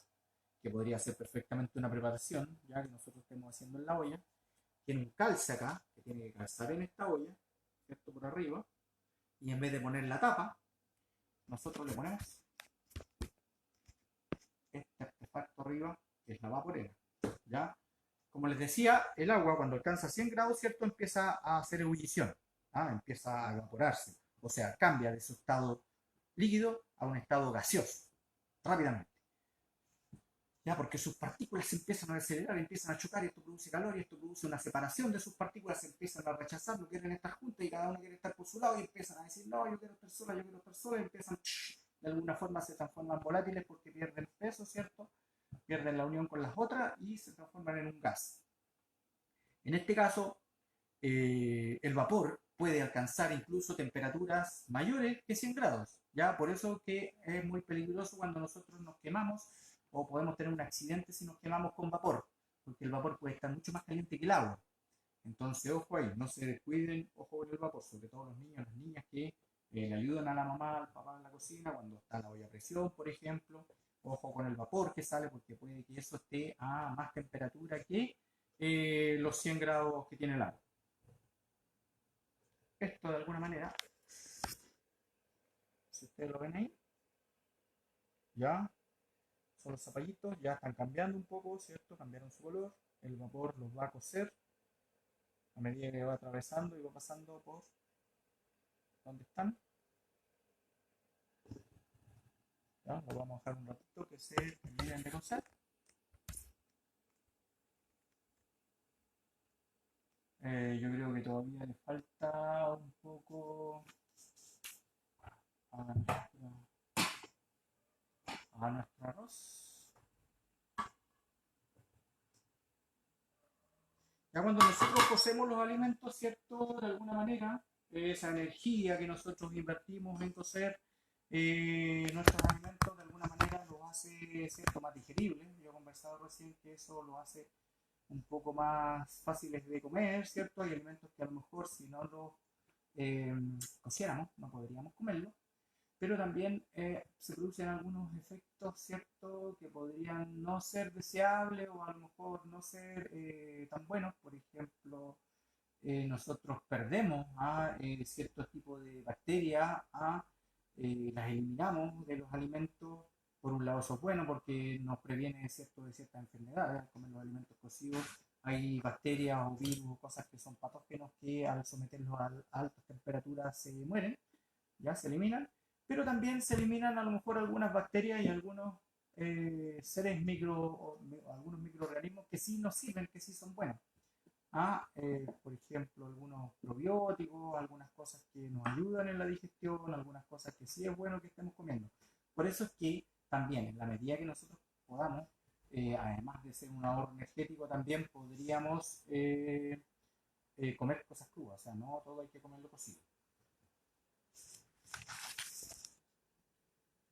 que podría ser perfectamente una preparación, ya que nosotros estemos haciendo en la olla. Tiene un calce acá, que tiene que calzar en esta olla, ¿cierto? Por arriba, y en vez de poner la tapa, nosotros le ponemos este artefacto arriba, que es la vaporera, ¿ya? Como les decía, el agua cuando alcanza 100 grados, ¿cierto? Empieza a hacer ebullición, ¿ah? Empieza a evaporarse, o sea, cambia de su estado líquido a un estado gaseoso, rápidamente. ¿Ya? Porque sus partículas se empiezan a acelerar, empiezan a chocar, y esto produce calor, y esto produce una separación de sus partículas, se empiezan a rechazar, no quieren estar juntas, y cada uno quiere estar por su lado, y empiezan a decir, no, yo quiero estar sola, yo quiero estar sola, y empiezan, de alguna forma se transforman volátiles porque pierden peso, ¿cierto? Pierden la unión con las otras y se transforman en un gas. En este caso, el vapor puede alcanzar incluso temperaturas mayores que 100 grados, ¿ya? Por eso que es muy peligroso cuando nosotros nos quemamos o podemos tener un accidente si nos quemamos con vapor, porque el vapor puede estar mucho más caliente que el agua. Entonces, ojo ahí, no se descuiden, ojo con el vapor, sobre todo los niños, las niñas que le ayudan a la mamá, al papá en la cocina, cuando está la olla a presión, por ejemplo. Ojo con el vapor que sale, porque puede que eso esté a más temperatura que los 100 grados que tiene el agua. Esto de alguna manera, si ustedes lo ven ahí, ya son los zapallitos, ya están cambiando un poco, ¿cierto? Cambiaron su color, el vapor los va a cocer a medida que va atravesando y va pasando por donde están. Ya, lo vamos a dejar un ratito que se terminen de cocer. Yo creo que todavía le falta un poco a nuestro arroz. Ya cuando nosotros cocemos los alimentos, ¿cierto? De alguna manera, esa energía que nosotros invertimos en cocer nuestros alimentos, de alguna manera los hace, ¿cierto? Más digeribles. Yo he conversado recién que eso lo hace un poco más fáciles de comer, ¿cierto? Hay alimentos que a lo mejor si no los cociéramos no podríamos comerlos, pero también se producen algunos efectos, ¿cierto?, que podrían no ser deseables o a lo mejor no ser tan buenos. Por ejemplo, nosotros perdemos a ciertos tipos de bacterias, las eliminamos de los alimentos. Por un lado eso es bueno porque nos previene, ¿cierto?, de ciertas enfermedades. Al comer los alimentos cocidos hay bacterias o virus o cosas que son patógenos que al someterlos a altas temperaturas se mueren, ya se eliminan, pero también se eliminan a lo mejor algunas bacterias y algunos seres algunos microorganismos que sí nos sirven, que sí son buenos. Por ejemplo, algunos probióticos, algunas cosas que nos ayudan en la digestión, algunas cosas que sí es bueno que estemos comiendo. Por eso es que también, en la medida que nosotros podamos, además de ser un ahorro energético, también podríamos comer cosas crudas, o sea, no todo hay que comerlo cocido.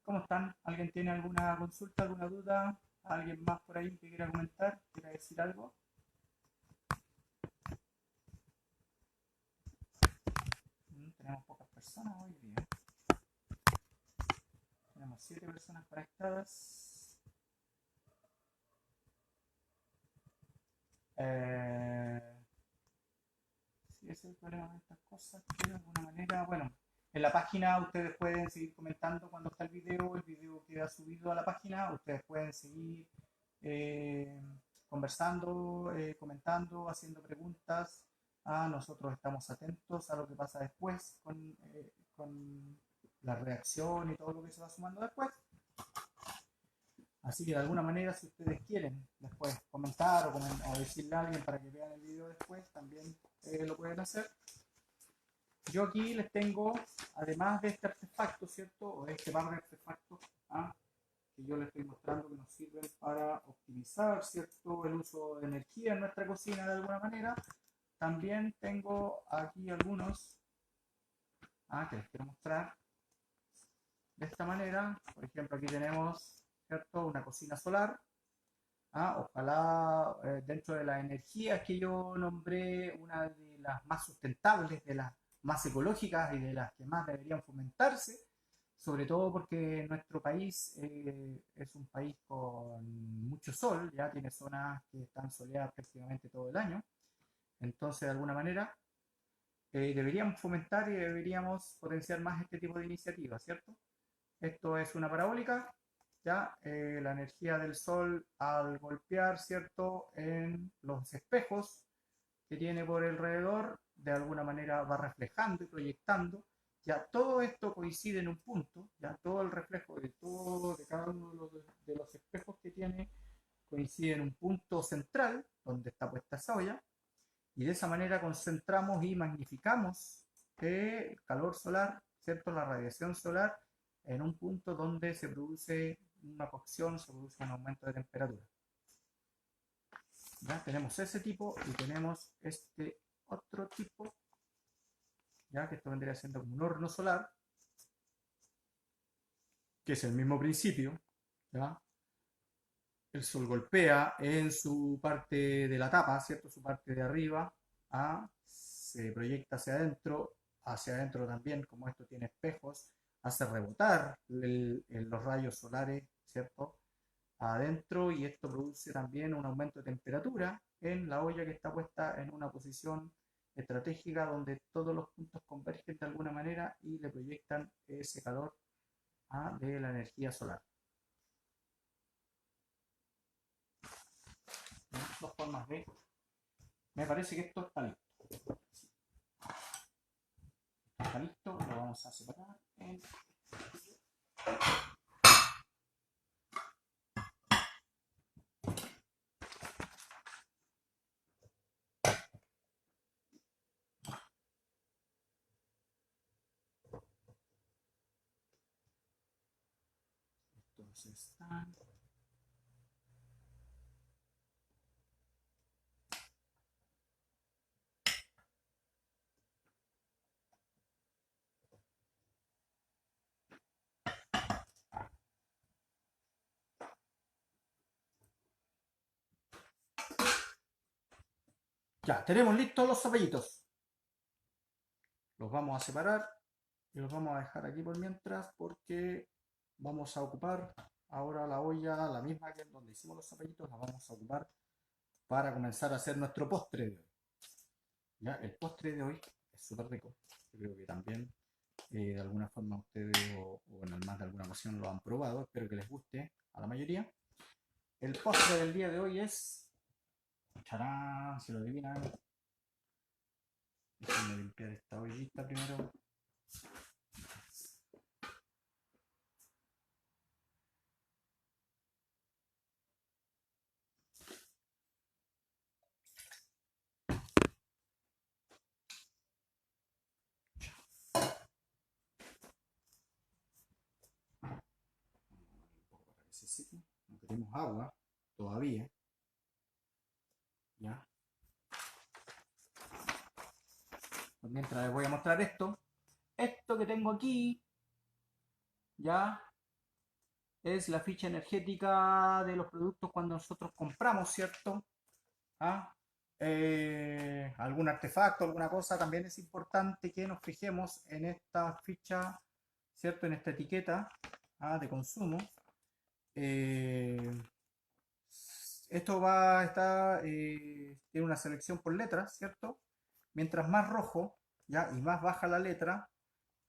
¿Cómo están? ¿Alguien tiene alguna consulta, alguna duda? ¿Alguien más por ahí que quiera comentar? ¿Quiera decir algo? Tenemos pocas personas hoy día. Tenemos 7 personas conectadas. Sí, ese es el problema de estas cosas, que de alguna manera, bueno, en la página ustedes pueden seguir comentando cuando está el video queda subido a la página, ustedes pueden seguir eh, conversando, comentando, haciendo preguntas. Nosotros estamos atentos a lo que pasa después con la reacción y todo lo que se va sumando después. Así que de alguna manera, si ustedes quieren después comentar o decirle a alguien para que vean el video después, también lo pueden hacer. Yo aquí les tengo, además de este artefacto, ¿cierto? O de este par de artefactos que yo les estoy mostrando que nos sirven para optimizar, ¿cierto?, el uso de energía en nuestra cocina de alguna manera. También tengo aquí algunos que les quiero mostrar de esta manera. Por ejemplo, aquí tenemos, ¿cierto?, una cocina solar. Ojalá dentro de las energías que yo nombré, una de las más sustentables, de las más ecológicas y de las que más deberían fomentarse, sobre todo porque nuestro país es un país con mucho sol, ya tiene zonas que están soleadas prácticamente todo el año, entonces de alguna manera deberíamos fomentar y deberíamos potenciar más este tipo de iniciativas, ¿cierto? Esto es una parabólica, ya la energía del sol al golpear, ¿cierto?, en los espejos que tiene por alrededor, de alguna manera va reflejando y proyectando. Ya todo esto coincide en un punto, ya todo el reflejo de todo, de cada uno de los espejos que tiene, coincide en un punto central donde está puesta esa olla, y de esa manera concentramos y magnificamos el calor solar, ¿cierto? La radiación solar en un punto donde se produce una cocción, se produce un aumento de temperatura. ¿Ya? Tenemos ese tipo y tenemos este otro tipo, ya que esto vendría siendo como un horno solar, que es el mismo principio, ¿ya? El sol golpea en su parte de la tapa, ¿cierto? Su parte de arriba, se proyecta hacia adentro también, como esto tiene espejos, hace rebotar los rayos solares, ¿cierto? Adentro, y esto produce también un aumento de temperatura en la olla que está puesta en una posición estratégica donde todos los puntos convergen de alguna manera y le proyectan ese calor de la energía solar. Dos formas de... Me parece que esto está listo. Está listo, lo vamos a separar en... Entonces están... Ya, tenemos listos los zapallitos. Los vamos a separar y los vamos a dejar aquí por mientras porque vamos a ocupar ahora la olla, la misma que donde hicimos los zapallitos, la vamos a ocupar para comenzar a hacer nuestro postre de hoy. ¿Ya? El postre de hoy es súper rico. Yo creo que también de alguna forma ustedes o en más de alguna ocasión lo han probado. Espero que les guste a la mayoría. El postre del día de hoy es... ¡Charán! Si lo adivinan. Déjenme limpiar esta ollita primero. No queremos agua todavía. ¿Ya? Pues mientras les voy a mostrar esto. Esto que tengo aquí, ya, es la ficha energética de los productos cuando nosotros compramos, ¿cierto? Algún artefacto, alguna cosa, también es importante que nos fijemos en esta ficha, ¿cierto? En esta etiqueta de consumo. Esto va a estar, tiene una selección por letras, ¿cierto? Mientras más rojo, ¿ya? Y más baja la letra,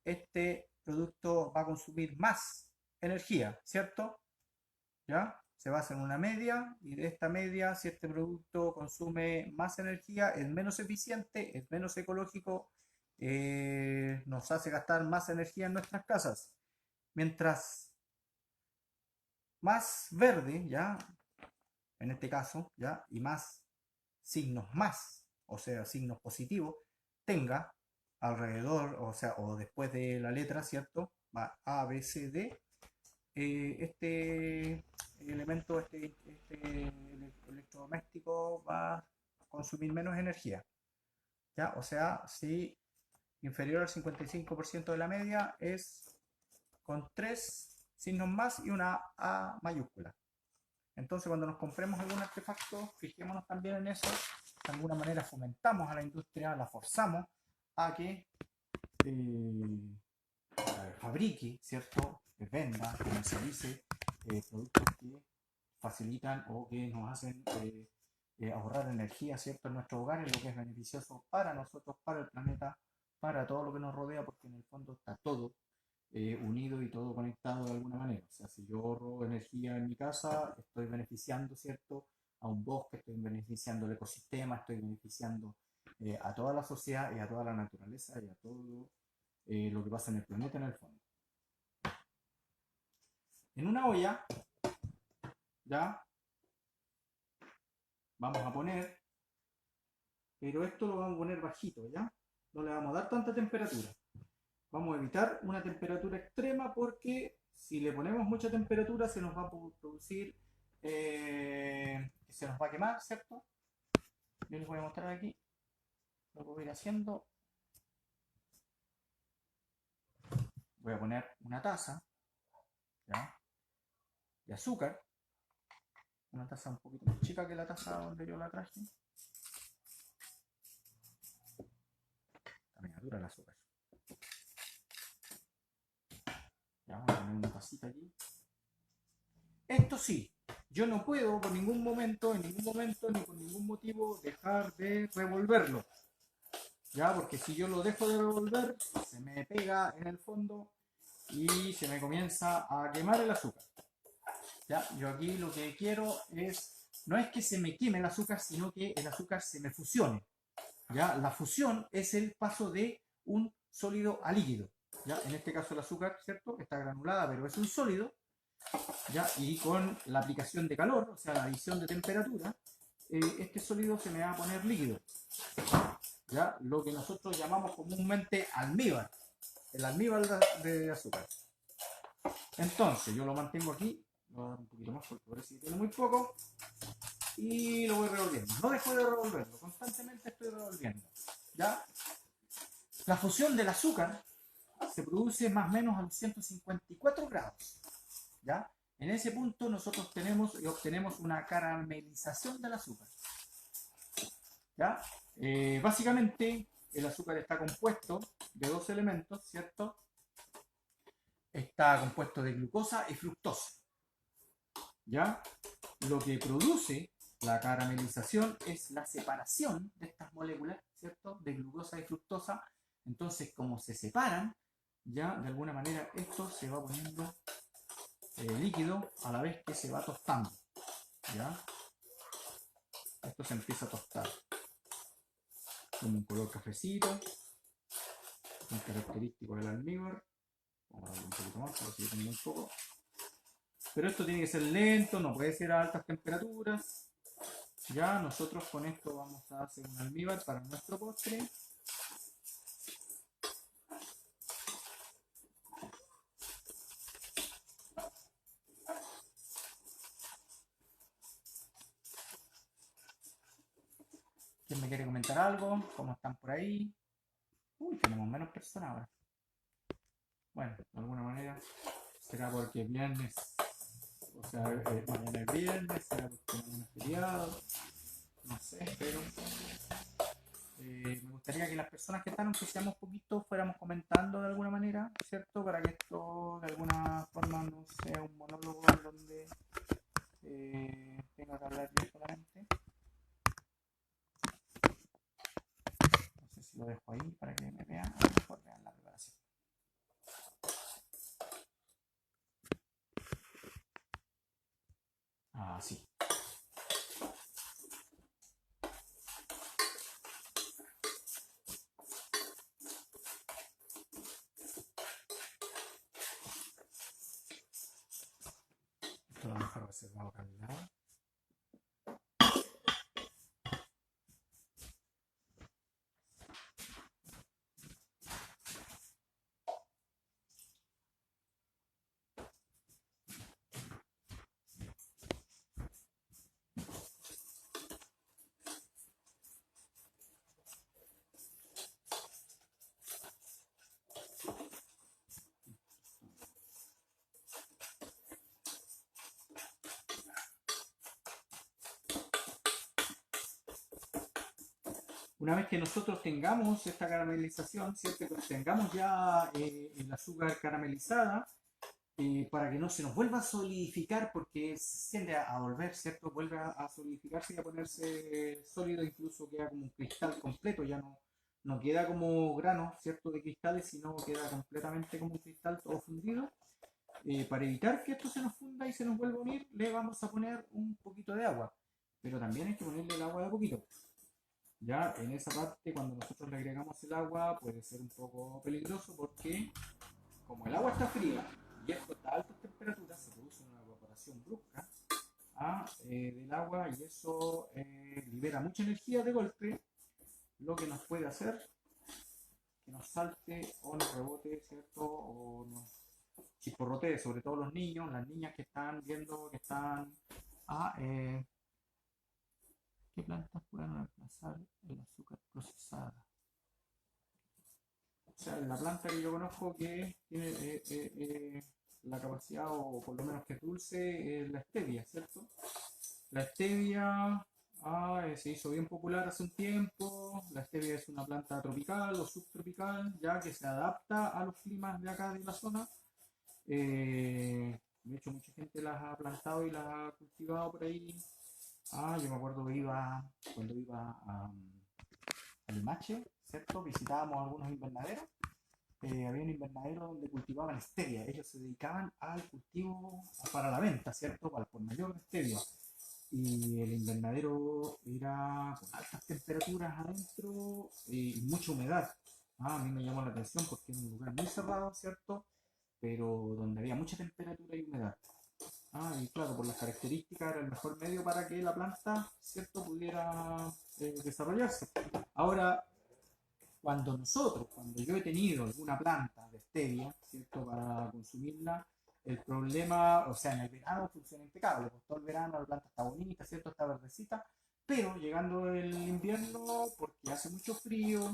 este producto va a consumir más energía, ¿cierto? ¿Ya? Se basa en una media y de esta media, si este producto consume más energía, es menos eficiente, es menos ecológico, nos hace gastar más energía en nuestras casas. Mientras más verde, ¿ya? En este caso, ¿ya? Y más signos más, o sea, signos positivos, tenga alrededor, o sea, o después de la letra, ¿cierto? Va A, B, C, D. Este elemento, este electrodoméstico va a consumir menos energía. ¿Ya? O sea, si inferior al 55% de la media es con 3 signos más y una A mayúscula. Entonces, cuando nos compremos algún artefacto, fijémonos también en eso. De alguna manera fomentamos a la industria, la forzamos a que fabrique, ¿cierto? Que venda, comercialice productos que facilitan o que nos hacen ahorrar energía, ¿cierto? En nuestros hogares, lo que es beneficioso para nosotros, para el planeta, para todo lo que nos rodea, porque en el fondo está todo unido y todo conectado de alguna manera. O sea, si yo ahorro energía en mi casa, estoy beneficiando, ¿cierto? A un bosque, estoy beneficiando el ecosistema, estoy beneficiando a toda la sociedad y a toda la naturaleza y a todo lo que pasa en el planeta en el fondo. En una olla, ya, vamos a poner, pero esto lo vamos a poner bajito, ¿ya? No le vamos a dar tanta temperatura. Vamos a evitar una temperatura extrema porque si le ponemos mucha temperatura se nos va a producir, se nos va a quemar, ¿cierto? Yo les voy a mostrar aquí lo que voy a ir haciendo. Voy a poner una taza, ¿ya? De azúcar, una taza un poquito más chica que la taza donde yo la traje. Está media dura el azúcar. Ya, voy a poner una tacita aquí. Esto sí, yo no puedo por ningún momento, en ningún momento, ni por ningún motivo dejar de revolverlo. Ya, porque si yo lo dejo de revolver, se me pega en el fondo y se me comienza a quemar el azúcar. Ya, yo aquí lo que quiero es, no es que se me queme el azúcar, sino que el azúcar se me fusione. Ya, la fusión es el paso de un sólido a líquido. Ya, en este caso el azúcar, ¿cierto? Está granulada, pero es un sólido. ¿Ya? Y con la aplicación de calor, o sea, la adición de temperatura, este sólido se me va a poner líquido. ¿Ya? Lo que nosotros llamamos comúnmente almíbar, el almíbar de azúcar. Entonces, yo lo mantengo aquí, voy a dar un poquito más porque parece que tiene muy poco, y lo voy revolviendo. No dejo de revolverlo, constantemente estoy revolviendo. ¿Ya? La fusión del azúcar se produce más o menos a los 154 grados. ¿Ya? En ese punto nosotros obtenemos una caramelización del azúcar. ¿Ya? Básicamente el azúcar está compuesto de dos elementos, ¿cierto? Está compuesto de glucosa y fructosa. ¿Ya? Lo que produce la caramelización es la separación de estas moléculas, ¿cierto? De glucosa y fructosa. Entonces, como se separan, ya de alguna manera esto se va poniendo líquido a la vez que se va tostando. ¿Ya? Esto se empieza a tostar con un color cafecito, un característico del almíbar. Vamos a darle un poquito más para que tenga un poco. Pero esto tiene que ser lento, no puede ser a altas temperaturas. Ya nosotros con esto vamos a hacer un almíbar para nuestro postre. ¿Quién me quiere comentar algo? ¿Cómo están por ahí? Uy, tenemos menos personas ahora. Bueno, de alguna manera será porque es viernes. O sea, mañana es viernes, será porque mañana es feriado. No sé, pero me gustaría que las personas que están, aunque seamos poquitos, fuéramos comentando de alguna manera, ¿cierto? Para que esto de alguna forma no sea un monólogo en donde tenga que hablar yo solamente. No sé si lo dejo ahí para que me vean, a lo mejor vean la preparación. Ah, sí. Esto lo dejo reservado acá al lado. Una vez que nosotros tengamos esta caramelización, ¿cierto? Que tengamos ya el azúcar caramelizada, para que no se nos vuelva a solidificar, porque tiende a volver, ¿cierto? Vuelve a solidificarse y a ponerse sólido, incluso queda como un cristal completo, ya no queda como grano, ¿cierto? De cristales, sino queda completamente como un cristal todo fundido. Para evitar que esto se nos funda y se nos vuelva a unir, le vamos a poner un poquito de agua, pero también hay que ponerle el agua de a poquito. Ya en esa parte, cuando nosotros le agregamos el agua, puede ser un poco peligroso porque como el agua está fría y esto está a altas temperaturas, se produce una evaporación brusca del agua y eso libera mucha energía de golpe, lo que nos puede hacer que nos salte o nos rebote, ¿cierto? O nos chisporrotee, sobre todo los niños, las niñas que están viendo que están... Ah, ¿qué plantas pueden reemplazar el azúcar procesada? O sea, la planta que yo conozco que tiene la capacidad, o por lo menos que es dulce, es la stevia, ¿cierto? La stevia se hizo bien popular hace un tiempo. La stevia es una planta tropical o subtropical, ya que se adapta a los climas de acá de la zona. De hecho, mucha gente las ha plantado y las ha cultivado por ahí. Yo me acuerdo que cuando iba a Limache, ¿cierto? Visitábamos algunos invernaderos. Había un invernadero donde cultivaban stevia. Ellos se dedicaban al cultivo para la venta, ¿cierto? Para el por mayor de stevia. Y el invernadero era con altas temperaturas adentro y mucha humedad. A mí me llamó la atención porque era un lugar muy cerrado, ¿cierto? Pero donde había mucha temperatura y humedad. Y claro, por las características era el mejor medio para que la planta, ¿cierto?, pudiera desarrollarse. Ahora, cuando yo he tenido alguna planta de stevia, ¿cierto?, para consumirla, el problema, o sea, en el verano funciona impecable, pues todo el verano la planta está bonita, ¿cierto?, está verdecita, pero llegando el invierno, porque hace mucho frío,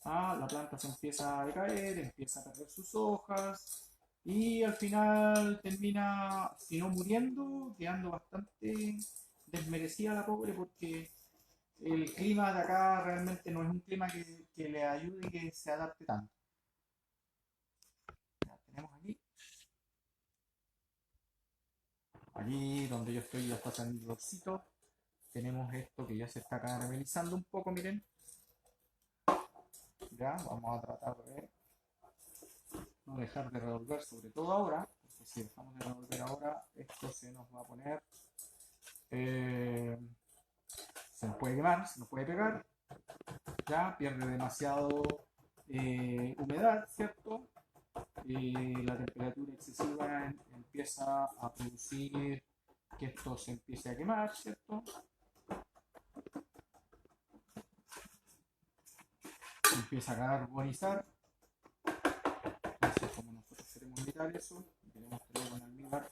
la planta se empieza a decaer, empieza a perder sus hojas, y al final termina, si no muriendo, quedando bastante desmerecida la pobre, porque el clima de acá realmente no es un clima que le ayude y que se adapte tanto. Ya tenemos aquí donde yo estoy ya está saliendo el rosito. Tenemos esto que ya se está caramelizando un poco, miren. Ya, vamos a tratar de no dejar de revolver, sobre todo ahora, porque si dejamos de revolver ahora, esto se nos va a poner, eh, se nos puede quemar, se nos puede pegar, ya pierde demasiado humedad, ¿cierto? La temperatura excesiva empieza a producir que esto se empiece a quemar, ¿cierto? Se empieza a carbonizar. Entonces, como nosotros queremos evitar eso, queremos tener un almíbar.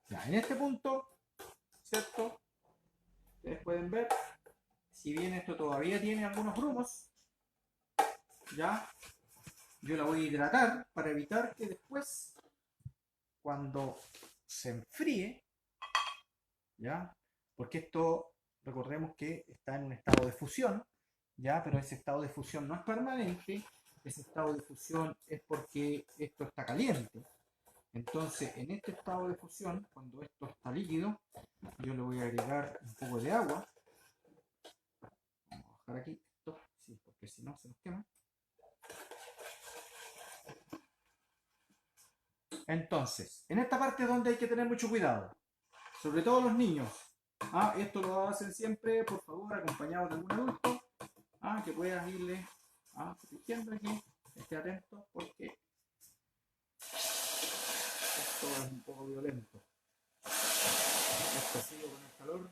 Ya, en este punto, ¿cierto? Ustedes pueden ver, si bien esto todavía tiene algunos grumos, ya, yo la voy a hidratar para evitar que después, cuando se enfríe, ya, porque esto, recordemos que está en un estado de fusión, ya, pero ese estado de fusión no es permanente, ese estado de fusión es porque esto está caliente. Entonces, en este estado de fusión, cuando esto está líquido, yo le voy a agregar un poco de agua. Vamos a bajar aquí esto, sí, porque si no se nos quema. Entonces, en esta parte es donde hay que tener mucho cuidado, sobre todo los niños. Esto lo hacen siempre, por favor, acompañados de algún adulto, que puedas irle protegiendo aquí, esté atento, porque esto es un poco violento. Esto sigue con el calor,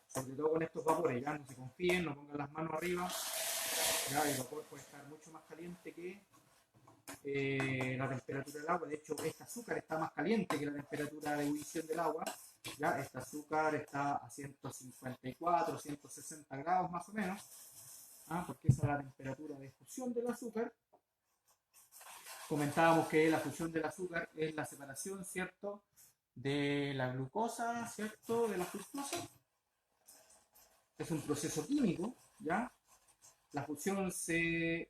sobre todo con estos vapores, ya no se confíen, no pongan las manos arriba, ya el vapor puede estar mucho más caliente que la temperatura del agua. De hecho, este azúcar está más caliente que la temperatura de ebullición del agua. Ya, este azúcar está a 154, 160 grados más o menos, porque esa es la temperatura de fusión del azúcar. comentábamos que la fusión del azúcar es la separación, ¿cierto? De la glucosa, ¿cierto? De la fructosa. Es un proceso químico, ¿ya? La fusión se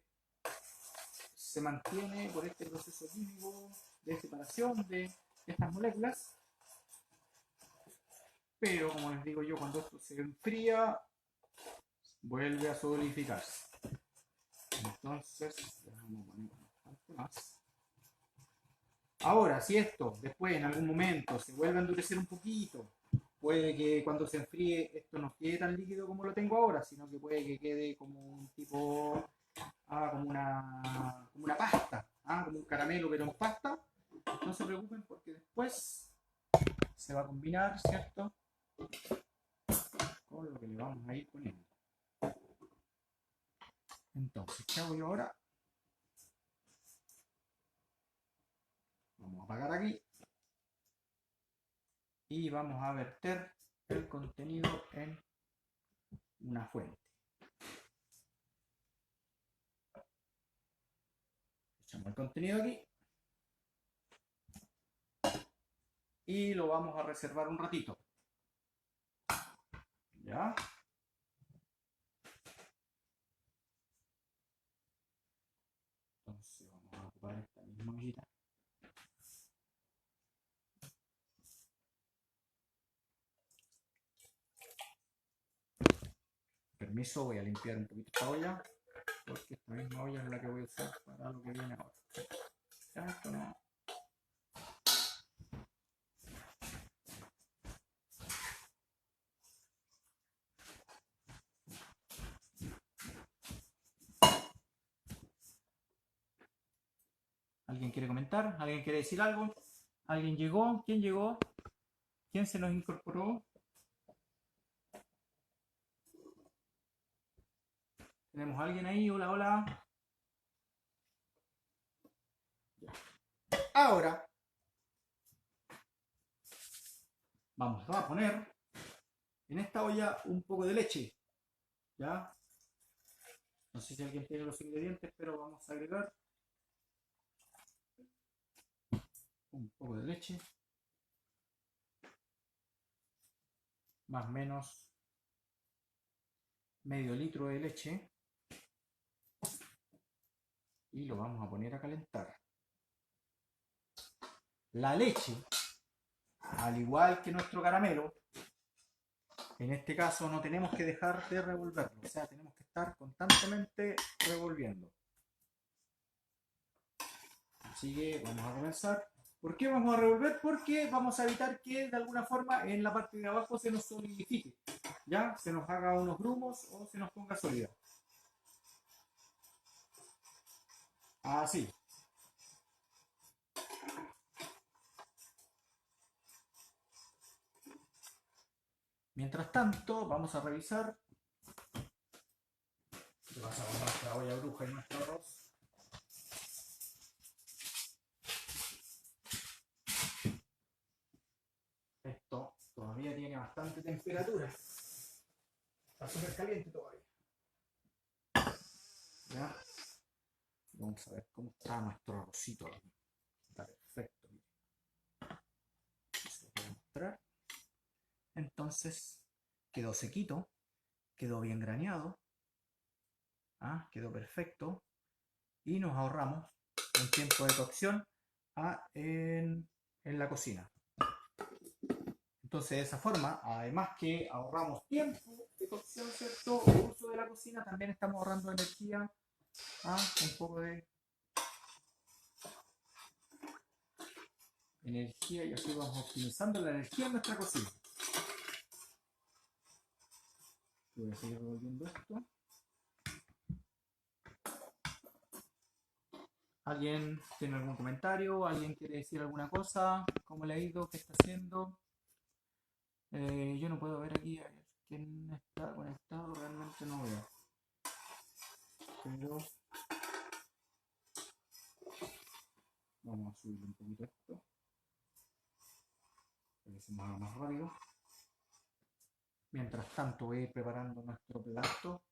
mantiene por este proceso químico de separación de estas moléculas, pero como les digo yo, cuando esto se enfría, vuelve a solidificarse. Entonces, vamos a poner bastante más. Ahora, si esto después en algún momento se vuelve a endurecer un poquito, puede que cuando se enfríe esto no quede tan líquido como lo tengo ahora, sino que puede que quede como un tipo, como una pasta, como un caramelo pero en pasta. No se preocupen porque después se va a combinar, ¿cierto? Con lo que le vamos a ir poniendo. Entonces, ¿qué hago yo ahora? Vamos a apagar aquí y vamos a verter el contenido en una fuente. Echamos el contenido aquí y lo vamos a reservar un ratito. ¿Ya? Entonces vamos a ocupar esta misma ollita. Permiso, voy a limpiar un poquito esta olla, porque esta misma olla es la que voy a usar para lo que viene ahora. Ya, esto no. ¿Alguien quiere comentar? ¿Alguien quiere decir algo? ¿Alguien llegó? ¿Quién llegó? ¿Quién se nos incorporó? ¿Tenemos a alguien ahí? Hola, hola. Ahora vamos a poner en esta olla un poco de leche. ¿Ya? No sé si alguien tiene los ingredientes, pero vamos a agregar un poco de leche. Más o menos medio litro de leche. Y lo vamos a poner a calentar. La leche, al igual que nuestro caramelo, en este caso no tenemos que dejar de revolverlo, o sea, tenemos que estar constantemente revolviendo. Así que vamos a comenzar. ¿Por qué vamos a revolver? Porque vamos a evitar que de alguna forma en la parte de abajo se nos solidifique, ya se nos haga unos grumos o se nos ponga sólida. Así. Mientras tanto, vamos a revisar. ¿Qué pasa con nuestra olla bruja y nuestro arroz? Esto todavía tiene bastante temperatura. Está súper caliente todavía. ¿Ya? Vamos a ver cómo está nuestro arrocito. Está perfecto. Se lo voy a mostrar. Entonces, quedó sequito. Quedó bien graneado. Quedó perfecto. Y nos ahorramos un tiempo de cocción en la cocina. Entonces, de esa forma, además que ahorramos tiempo de cocción, ¿cierto? O uso de la cocina, también estamos ahorrando energía, un poco de energía y así vamos optimizando la energía en nuestra cocina. Voy a seguir revolviendo esto. ¿Alguien tiene algún comentario? ¿Alguien quiere decir alguna cosa? ¿Cómo le ha ido? ¿Qué está haciendo? Yo no puedo ver aquí a ver quién está conectado, realmente no veo. Pero vamos a subir un poquito esto para que se mueva más rápido. Mientras tanto voy a ir preparando nuestro plato.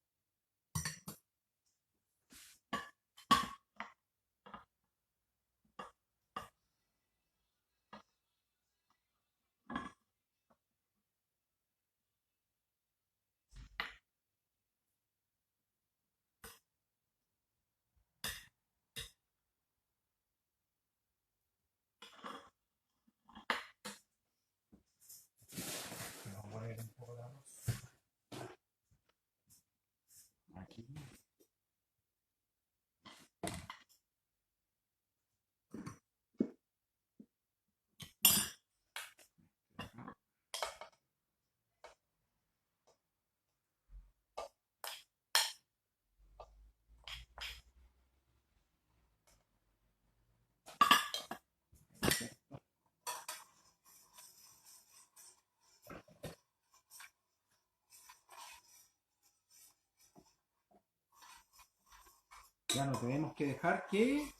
Ya no tenemos que dejar que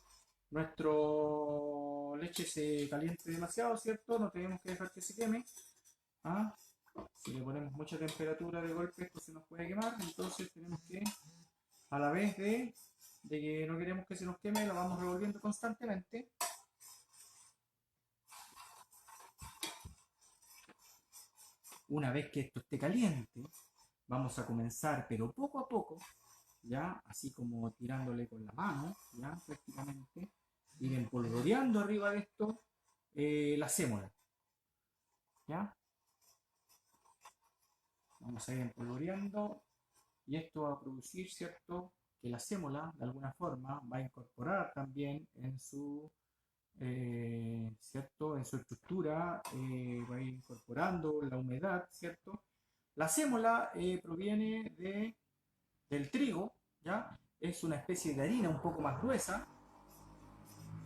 nuestro leche se caliente demasiado, ¿cierto? No tenemos que dejar que se queme. ¿Ah? Si le ponemos mucha temperatura de golpe, esto se nos puede quemar. Entonces tenemos que, a la vez de que no queremos que se nos queme, lo vamos revolviendo constantemente. Una vez que esto esté caliente, vamos a comenzar, pero poco a poco, ya, así como tirándole con la mano, ya, prácticamente, ir empolvoreando arriba de esto la sémola, ya. Vamos a ir empolvoreando y esto va a producir, ¿cierto? Que la sémola, de alguna forma, va a incorporar también en su, ¿cierto? En su estructura, va a ir incorporando la humedad, ¿cierto? La sémola proviene del trigo, ¿ya? Es una especie de harina un poco más gruesa,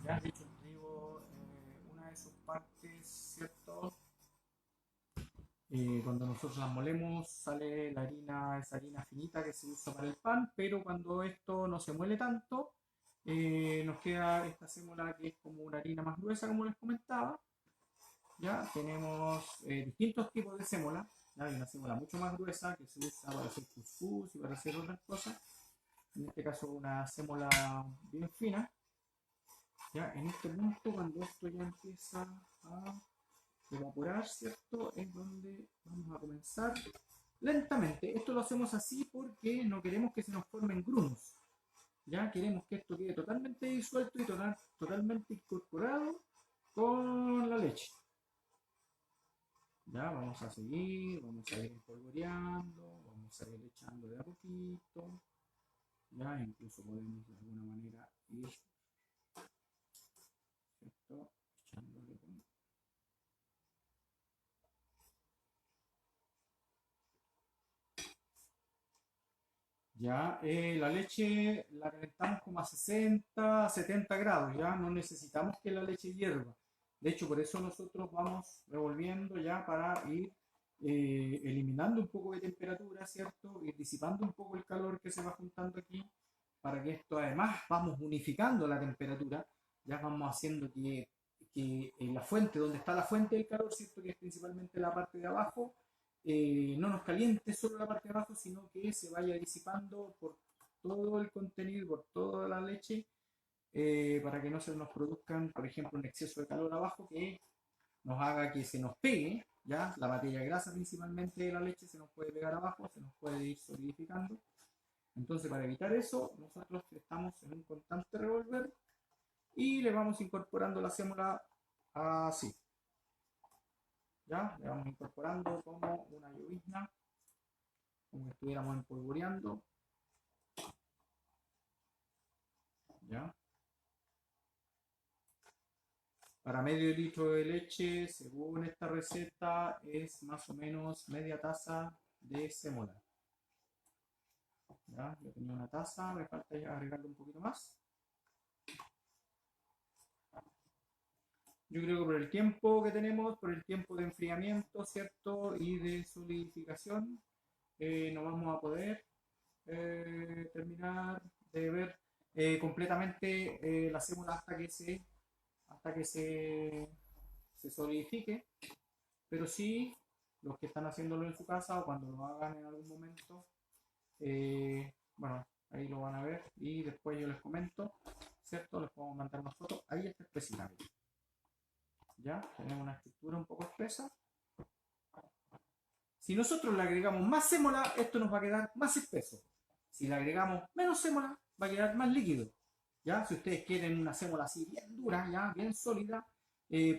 ¿ya? De hecho, el trigo, una de sus partes, ¿cierto? Cuando nosotros las molemos sale la harina, esa harina finita que se usa para el pan, pero cuando esto no se muele tanto, nos queda esta sémola que es como una harina más gruesa, como les comentaba. Ya tenemos distintos tipos de sémola. ¿Ya? Hay una sémola mucho más gruesa que se usa para hacer couscous y para hacer otras cosas. En este caso una sémola bien fina. Ya en este punto, cuando esto ya empieza a evaporar, ¿cierto? Es donde vamos a comenzar lentamente. Esto lo hacemos así porque no queremos que se nos formen grumos. Ya queremos que esto quede totalmente disuelto y totalmente incorporado con la leche. Ya vamos a ir empolvoreando, vamos a ir echando de a poquito. Ya incluso podemos de alguna manera ir, ¿cierto? Echándole con ya, la leche la calentamos como a 60, 70 grados, ya no necesitamos que la leche hierva. De hecho, por eso nosotros vamos revolviendo ya para ir eliminando un poco de temperatura, ¿cierto? Ir disipando un poco el calor que se va juntando aquí, para que esto además vamos unificando la temperatura, ya vamos haciendo que en la fuente, donde está la fuente del calor, ¿cierto? Que es principalmente la parte de abajo, no nos caliente solo la parte de abajo, sino que se vaya disipando por todo el contenido, por toda la leche, para que no se nos produzcan, por ejemplo, un exceso de calor abajo que nos haga que se nos pegue, ya la materia grasa principalmente de la leche se nos puede pegar abajo, se nos puede ir solidificando. Entonces, para evitar eso, nosotros estamos en un constante revolver y le vamos incorporando la sémola así. Ya, le vamos incorporando como una llovizna, como que estuviéramos empolvoreando, ¿ya? Para medio litro de leche, según esta receta, es más o menos media taza de sémola. ¿Ya? Yo tenía una taza, me falta agregarle un poquito más. Yo creo que por el tiempo que tenemos, por el tiempo de enfriamiento, ¿cierto? Y de solidificación, no vamos a poder terminar de ver completamente la sémola hasta que se solidifique, pero sí los que están haciéndolo en su casa o cuando lo hagan en algún momento, bueno, ahí lo van a ver y después yo les comento, ¿cierto? Les podemos mandar una foto, ahí está especinado. Ya tenemos una estructura un poco espesa. Si nosotros le agregamos más sémola, esto nos va a quedar más espeso. Si le agregamos menos sémola, va a quedar más líquido. ¿Ya? Si ustedes quieren una sémola así bien dura, ya bien sólida,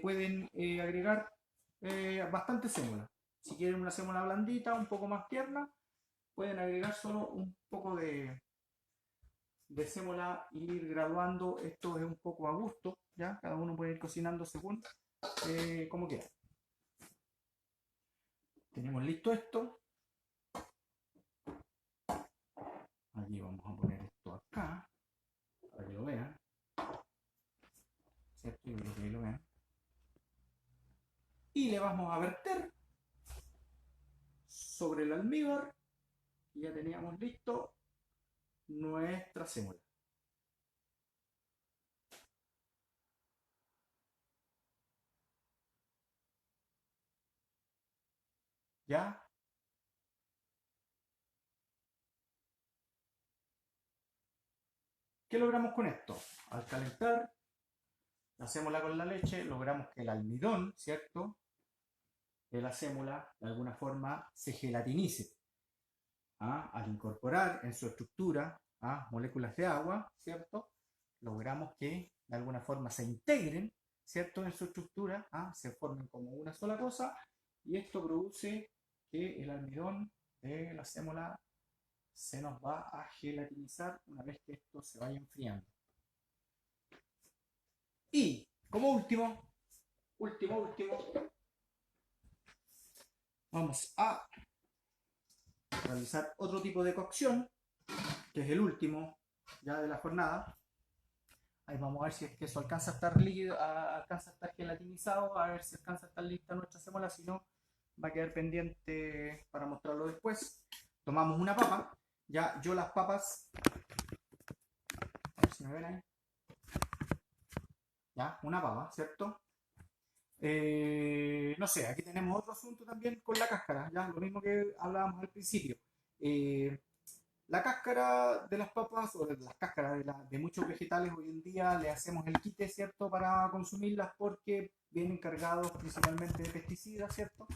pueden agregar bastante sémola. Si quieren una sémola blandita, un poco más tierna, pueden agregar solo un poco de sémola e ir graduando. Esto es un poco a gusto, ¿ya? Cada uno puede ir cocinando según como quiera. Tenemos listo esto. Aquí vamos a poner esto acá, para que lo vean. ¿Cierto? Yo creo que ahí lo vean. Y le vamos a verter sobre el almíbar. Y ya teníamos listo nuestra sémola. ¿Ya? ¿Qué logramos con esto? Al calentar, la sémola con la leche, logramos que el almidón, ¿cierto? De la sémola, de alguna forma, se gelatinice. ¿Ah? Al incorporar en su estructura moléculas de agua, ¿cierto? Logramos que de alguna forma se integren, ¿cierto? En su estructura, se formen como una sola cosa y esto produce que el almidón de la sémola se nos va a gelatinizar una vez que esto se vaya enfriando. Y como último, vamos a realizar otro tipo de cocción, que es el último ya de la jornada. Ahí vamos a ver si es que eso alcanza a estar líquido, alcanza a estar gelatinizado, a ver si alcanza a estar lista nuestra sémola, si no, va a quedar pendiente para mostrarlo después. Tomamos una papa, ya yo las papas, a ver si me ven ahí, ya, una papa, ¿cierto? No sé, aquí tenemos otro asunto también con la cáscara, ya, lo mismo que hablábamos al principio. Eh, La cáscara de las papas o de las cáscaras de muchos vegetales hoy en día le hacemos el quite, ¿cierto? Para consumirlas porque vienen cargados principalmente de pesticidas, ¿cierto?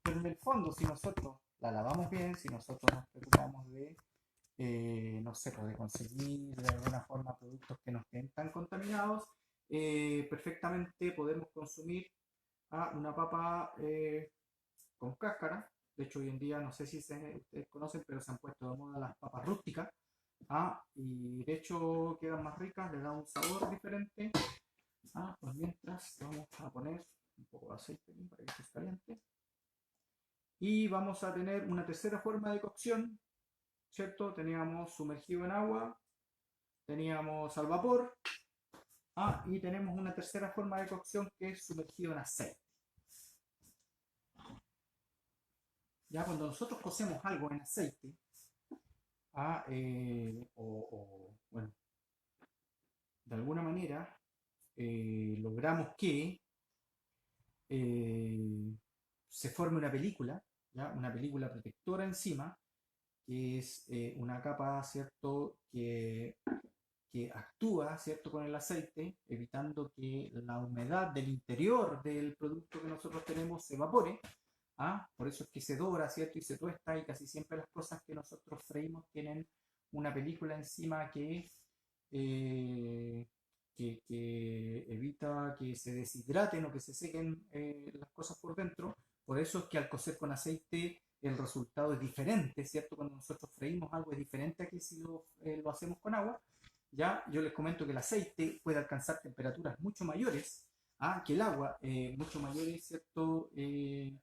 Pero en el fondo, si nosotros la lavamos bien, si nosotros nos preocupamos de, no sé, pues de conseguir de alguna forma productos que no estén tan contaminados, perfectamente podemos consumir una papa con cáscara. De hecho, hoy en día, no sé si ustedes conocen, pero se han puesto de moda las papas rústicas. Y de hecho quedan más ricas, le da un sabor diferente. Pues mientras vamos a poner un poco de aceite para que esté caliente. Y vamos a tener una tercera forma de cocción, ¿cierto? Teníamos sumergido en agua, teníamos al vapor, y tenemos una tercera forma de cocción que es sumergido en aceite. Ya cuando nosotros cocemos algo en aceite, bueno, de alguna manera logramos que se forme una película, ¿ya? Una película protectora encima, que es una capa, ¿cierto?, que actúa, ¿cierto?, con el aceite, evitando que la humedad del interior del producto que nosotros tenemos se evapore. Por eso es que se dora, ¿cierto?, y se tuesta, y casi siempre las cosas que nosotros freímos tienen una película encima eh, que evita que se deshidraten o que se sequen las cosas por dentro. Por eso es que al cocer con aceite el resultado es diferente, ¿cierto? Cuando nosotros freímos algo es diferente a que si lo hacemos con agua. Ya yo les comento que el aceite puede alcanzar temperaturas mucho mayores que el agua, mucho mayores, ¿cierto? Que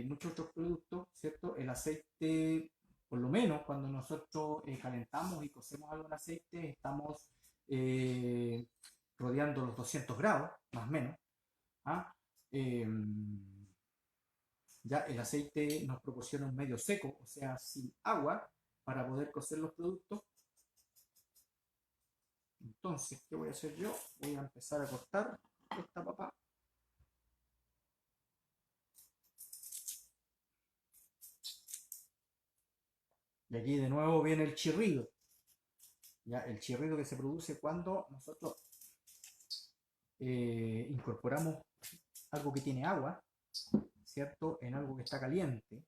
muchos otros productos, ¿cierto? El aceite, por lo menos cuando nosotros calentamos y cocemos algo en aceite, estamos eh, rodeando los 200 grados, más o menos. ¿ah? Eh, ya el aceite nos proporciona un medio seco, o sea, sin agua, para poder cocer los productos. Entonces, ¿qué voy a hacer yo? Voy a empezar a cortar esta papa. Y aquí de nuevo viene el chirrido. ¿Ya? El chirrido que se produce cuando nosotros incorporamos algo que tiene agua, ¿cierto? En algo que está caliente.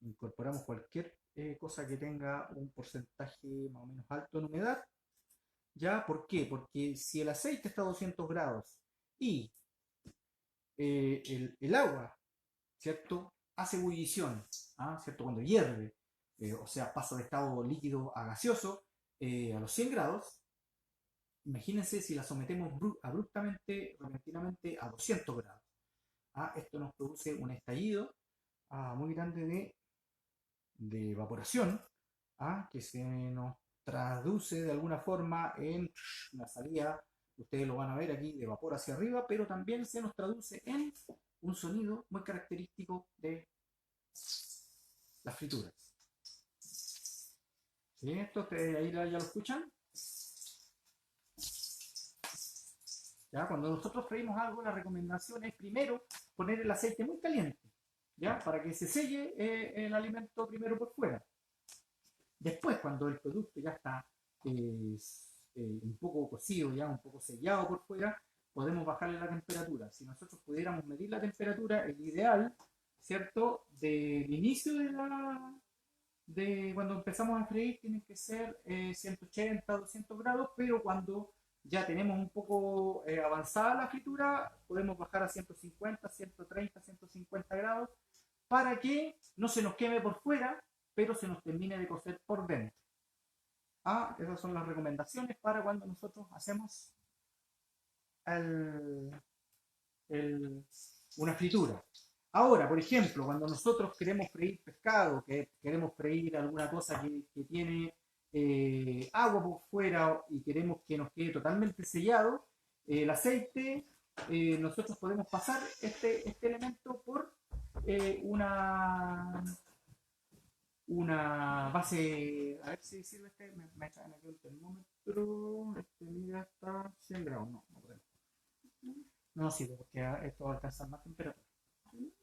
Incorporamos cualquier cosa que tenga un porcentaje más o menos alto en humedad. ¿Ya? ¿Por qué? Porque si el aceite está a 200 grados y el agua, ¿cierto? Hace ebullición, ¿cierto? Cuando hierve, o sea, pasa de estado líquido a gaseoso a los 100 grados, imagínense si la sometemos abruptamente, repentinamente a 200 grados. Esto nos produce un estallido muy grande de evaporación, que se nos traduce de alguna forma en una salida, ustedes lo van a ver aquí, de vapor hacia arriba, pero también se nos traduce en un sonido muy característico de las frituras. ¿Sí? Esto ustedes ahí ya lo escuchan. ¿Ya? Cuando nosotros freímos algo, la recomendación es primero poner el aceite muy caliente. ¿ya? Para que se selle el alimento primero por fuera. Después, cuando el producto ya está un poco cocido, ya un poco sellado por fuera, podemos bajarle la temperatura. Si nosotros pudiéramos medir la temperatura, el ideal, ¿cierto? Del inicio de cuando empezamos a freír tiene que ser 180, 200 grados, pero cuando ya tenemos un poco avanzada la fritura, podemos bajar a 150, 130, 150 grados para que no se nos queme por fuera, pero se nos termine de cocer por dentro. Esas son las recomendaciones para cuando nosotros hacemos el, una fritura. Ahora, por ejemplo, cuando nosotros queremos freír pescado, que queremos freír alguna cosa que tiene agua por fuera y queremos que nos quede totalmente sellado, el aceite, nosotros podemos pasar este elemento por una base, a ver si sirve me traen aquí un termómetro, mira, está 100 grados, no podemos. No sirve porque esto va a alcanzar más temperatura.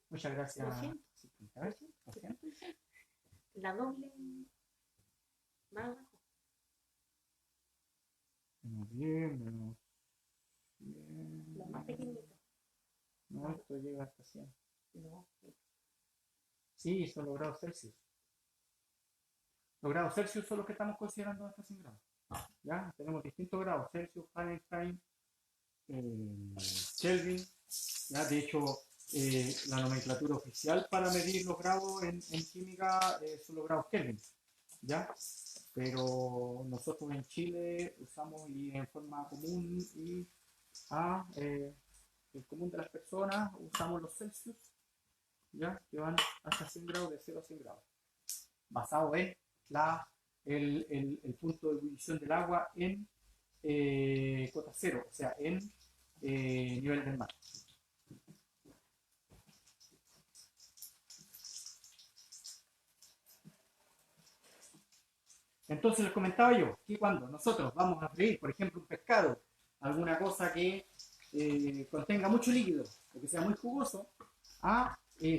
Muchas gracias. 200. A ver, 200. La doble más abajo. Menos 10, menos 100. Lo más pequeñito. No, esto llega hasta 100. No. Sí, son los grados Celsius. Los grados Celsius son los que estamos considerando hasta 100 grados. ¿Ya? Tenemos distintos grados: Celsius, Fahrenheit, Kelvin. ¿Ya? De hecho, la nomenclatura oficial para medir los grados en química son los grados Kelvin. ¿Ya? Pero nosotros en Chile usamos y en forma común y el común de las personas usamos los Celsius, ¿ya? Que van hasta 100 grados, de 0 a 100 grados, basado en el punto de ebullición del agua en cota cero, o sea, en nivel del mar. Entonces les comentaba yo que cuando nosotros vamos a freír, por ejemplo, un pescado, alguna cosa que contenga mucho líquido o que sea muy jugoso,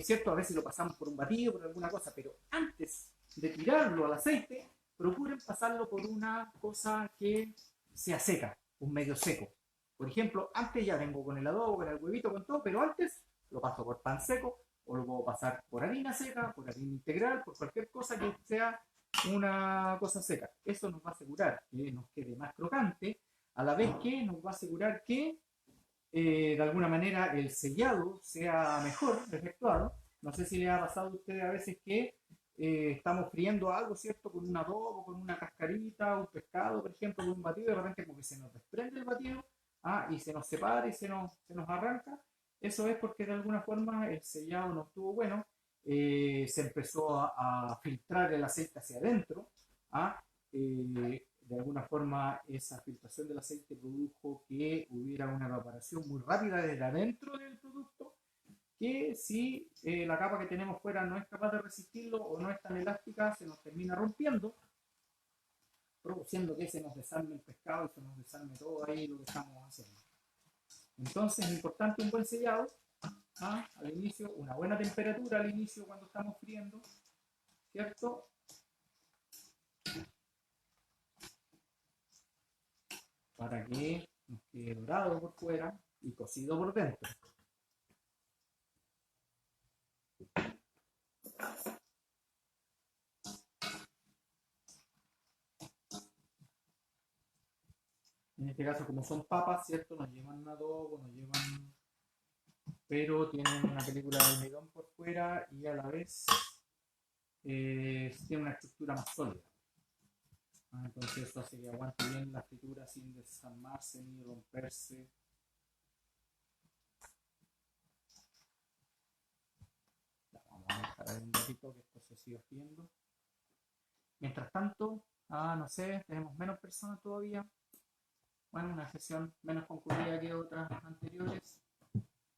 ¿cierto? A veces lo pasamos por un batido, por alguna cosa, pero antes de tirarlo al aceite, procuren pasarlo por una cosa que sea seca, un medio seco. Por ejemplo, antes ya vengo con el adobo, con el huevito, con todo, pero antes lo paso por pan seco o lo puedo pasar por harina seca, por harina integral, por cualquier cosa que sea una cosa seca. Eso nos va a asegurar que nos quede más crocante, a la vez que nos va a asegurar que de alguna manera el sellado sea mejor efectuado. No sé si le ha pasado a ustedes a veces que estamos friendo algo, ¿cierto? Con un adobo, con una cascarita, un pescado, por ejemplo, con un batido, y de repente como que se nos desprende el batido y se nos separa y se nos arranca. Eso es porque de alguna forma el sellado no estuvo bueno, se empezó a filtrar el aceite hacia adentro, de alguna forma esa filtración del aceite produjo que hubiera una evaporación muy rápida desde adentro del producto, que si la capa que tenemos fuera no es capaz de resistirlo o no es tan elástica, se nos termina rompiendo, produciendo que se nos desarme el pescado y se nos desarme todo ahí lo que estamos haciendo. Entonces es importante un buen sellado al inicio, una buena temperatura al inicio cuando estamos friendo, ¿cierto? Para que nos quede dorado por fuera y cocido por dentro. En este caso, como son papas, ¿cierto? Nos llevan un adobo, pero tienen una película de almidón por fuera y a la vez tiene una estructura más sólida. Entonces eso hace que aguante bien la fritura sin desarmarse ni romperse. Vamos a dejar ahí un ratito que esto se siga friendo. Mientras tanto, no sé, tenemos menos personas todavía. Bueno, una sesión menos concurrida que otras anteriores.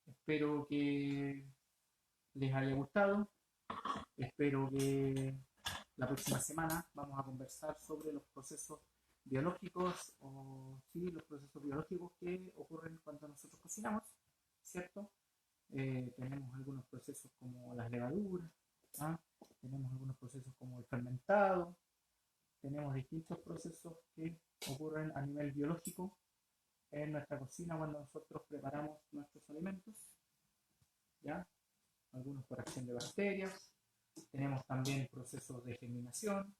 Espero que les haya gustado. Espero que la próxima semana vamos a conversar sobre los procesos biológicos los procesos biológicos que ocurren cuando nosotros cocinamos, ¿cierto? tenemos algunos procesos como las levaduras, ¿ah? Tenemos algunos procesos como el fermentado, tenemos distintos procesos que ocurren a nivel biológico en nuestra cocina cuando nosotros preparamos nuestros alimentos, ¿ya? Algunos por acción de bacterias, tenemos también procesos de germinación,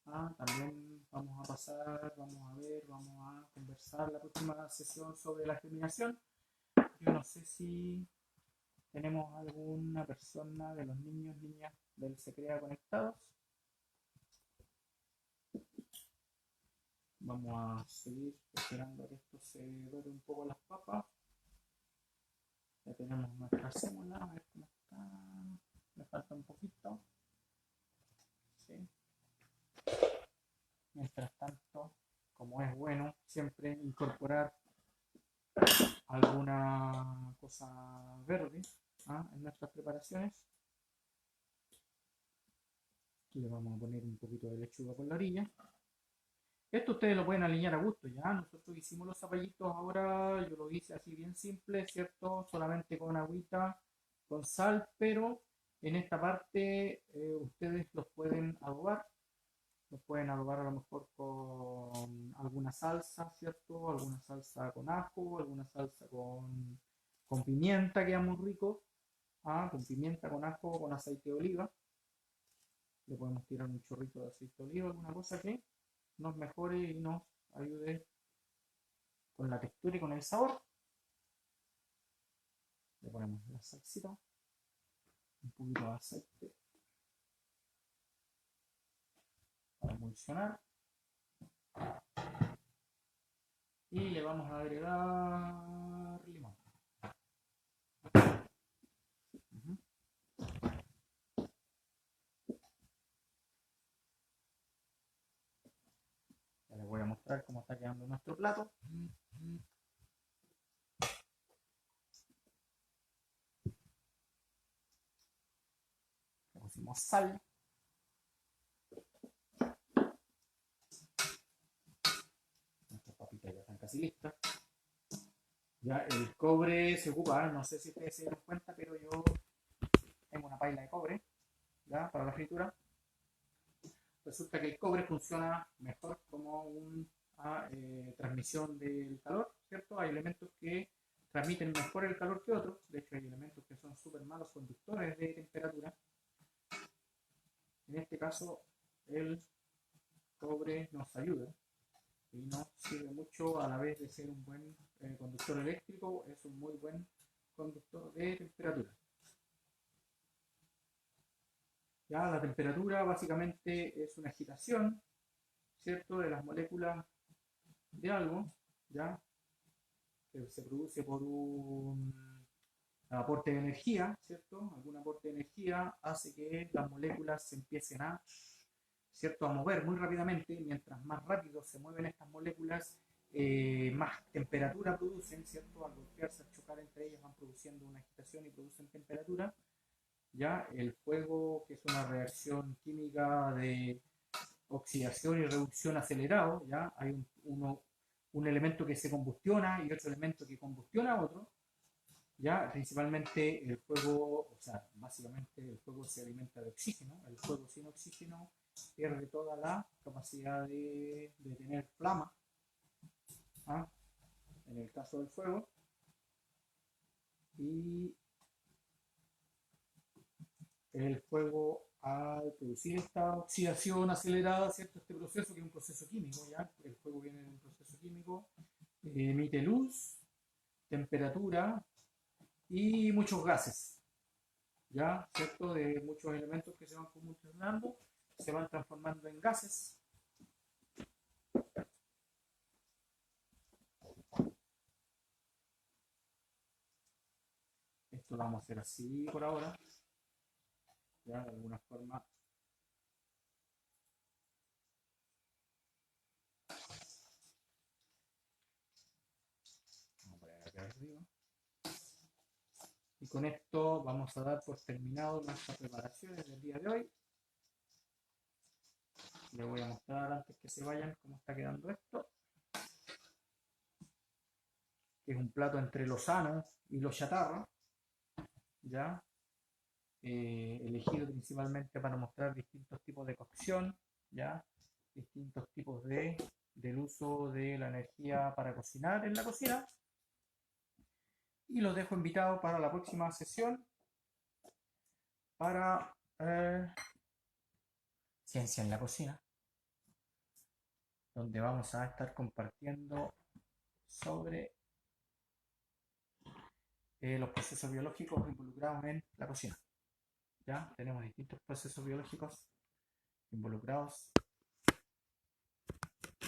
¿ah? También vamos a pasar, vamos a ver, vamos a conversar la próxima sesión sobre la germinación. Yo no sé si tenemos alguna persona de los niños, niñas del Se Crea conectados. Vamos a seguir esperando a que esto se dore un poco las papas. Ya tenemos nuestra sémola, a ver cómo está. Me falta un poquito. Sí. Mientras tanto, como es bueno siempre incorporar alguna cosa verde, ¿ah? En nuestras preparaciones. Aquí le vamos a poner un poquito de lechuga por la orilla. Esto ustedes lo pueden alinear a gusto, ya. Nosotros hicimos los zapallitos ahora, yo lo hice así bien simple, ¿cierto? Solamente con agüita, con sal, pero en esta parte ustedes los pueden adobar. Los pueden adobar a lo mejor con alguna salsa, ¿cierto? Alguna salsa con ajo, alguna salsa con pimienta, queda muy rico. Ah, con pimienta, con ajo, con aceite de oliva. Le podemos tirar un chorrito de aceite de oliva, alguna cosa que nos mejore y nos ayude con la textura y con el sabor. Le ponemos la salsita, un poquito de aceite para emulsionar y le vamos a agregar limón. Uh-huh. Ya les voy a mostrar cómo está quedando nuestro plato. Le pusimos sal. Nuestras papitas ya están casi listas. Ya el cobre se ocupa, no sé si ustedes se dieron cuenta, pero yo tengo una paila de cobre, ¿ya? Para la fritura. Resulta que el cobre funciona mejor como una transmisión del calor, ¿cierto? Hay elementos que transmiten mejor el calor que otros, de hecho hay elementos que son súper malos conductores de temperatura. En este caso el cobre nos ayuda y nos sirve mucho a la vez de ser un buen conductor eléctrico, es un muy buen conductor de temperatura. Ya la temperatura básicamente es una agitación, ¿cierto?, de las moléculas de algo, ¿ya?, que se produce por un aporte de energía, ¿cierto? Algún aporte de energía hace que las moléculas se empiecen a, ¿cierto?, a mover muy rápidamente. Mientras más rápido se mueven estas moléculas, más temperatura producen, ¿cierto? Al golpearse, al chocar entre ellas, van produciendo una agitación y producen temperatura. Ya el fuego, que es una reacción química de oxidación y reducción acelerado, ya hay un elemento que se combustiona y otro elemento que combustiona a otro, ya principalmente el fuego, o sea, básicamente el fuego se alimenta de oxígeno, el fuego sin oxígeno pierde toda la capacidad de tener flama, ¿ah?, en el caso del fuego, y el fuego, al producir esta oxidación acelerada, ¿cierto?, este proceso que es un proceso químico, ¿ya? El fuego viene de un proceso químico, emite luz, temperatura y muchos gases, ¿ya? ¿Cierto? De muchos elementos que se van combustionando, se van transformando en gases. Esto lo vamos a hacer así por ahora, ya, de alguna forma. Vamos a poner acá arriba. Y con esto vamos a dar por terminado nuestras preparaciones del día de hoy. Les voy a mostrar antes que se vayan cómo está quedando esto, que es un plato entre lo sano y lo chatarra. ¿ya? Elegido principalmente para mostrar distintos tipos de cocción, ¿ya? Distintos tipos del uso de la energía para cocinar en la cocina. Y los dejo invitados para la próxima sesión para Ciencia en la Cocina, donde vamos a estar compartiendo sobre los procesos biológicos involucrados en la cocina. ¿Ya? Tenemos distintos procesos biológicos involucrados,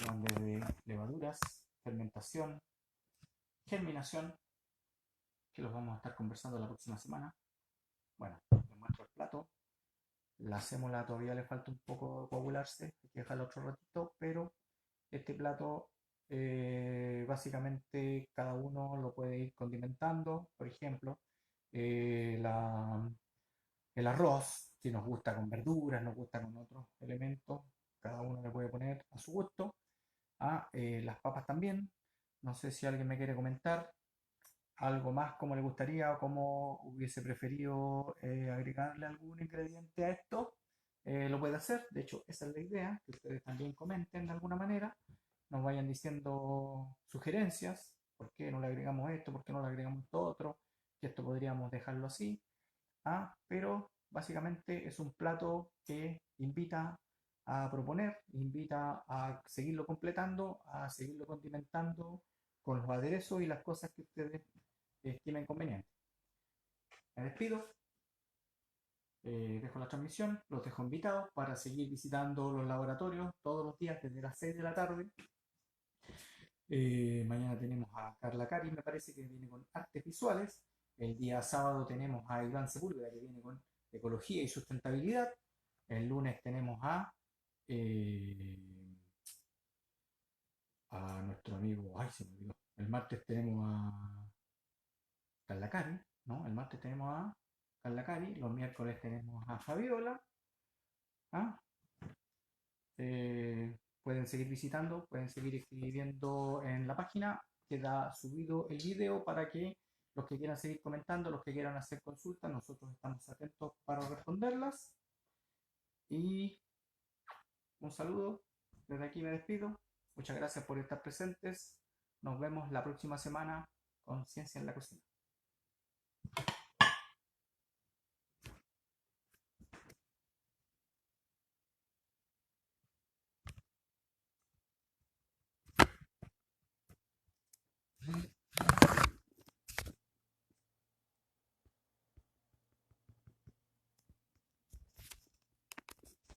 van desde levaduras, fermentación, germinación, que los vamos a estar conversando la próxima semana. Bueno, les muestro el plato. La sémola todavía le falta un poco coagularse, hay que dejarla otro ratito, pero este plato básicamente cada uno lo puede ir condimentando. Por ejemplo, el arroz, si nos gusta con verduras, nos gusta con otros elementos, cada uno le puede poner a su gusto. Las papas también. No sé si alguien me quiere comentar algo más como le gustaría o como hubiese preferido agregarle algún ingrediente a esto. Lo puede hacer. De hecho, esa es la idea, que ustedes también comenten de alguna manera, nos vayan diciendo sugerencias, por qué no le agregamos esto, por qué no le agregamos esto otro, que esto podríamos dejarlo así. Pero básicamente es un plato que invita a proponer, invita a seguirlo completando, a seguirlo condimentando con los aderezos y las cosas que ustedes estimen convenientes. Me despido, dejo la transmisión, los dejo invitados para seguir visitando los laboratorios todos los días desde las 6 de la tarde. Mañana tenemos a Carla Cari, me parece que viene con artes visuales. El día sábado tenemos a Iván Sepúlveda, que viene con ecología y sustentabilidad. El lunes tenemos eh, a nuestro amigo, ay, se me olvidó. El martes tenemos a Carla Cari, ¿no? El martes tenemos a Carla Cari. Los miércoles tenemos a Fabiola. ¿Ah? Pueden seguir visitando, pueden seguir escribiendo en la página. Queda subido el video para que los que quieran seguir comentando, los que quieran hacer consultas, nosotros estamos atentos para responderlas. Y un saludo. Desde aquí me despido. Muchas gracias por estar presentes. Nos vemos la próxima semana con Ciencia en la Cocina.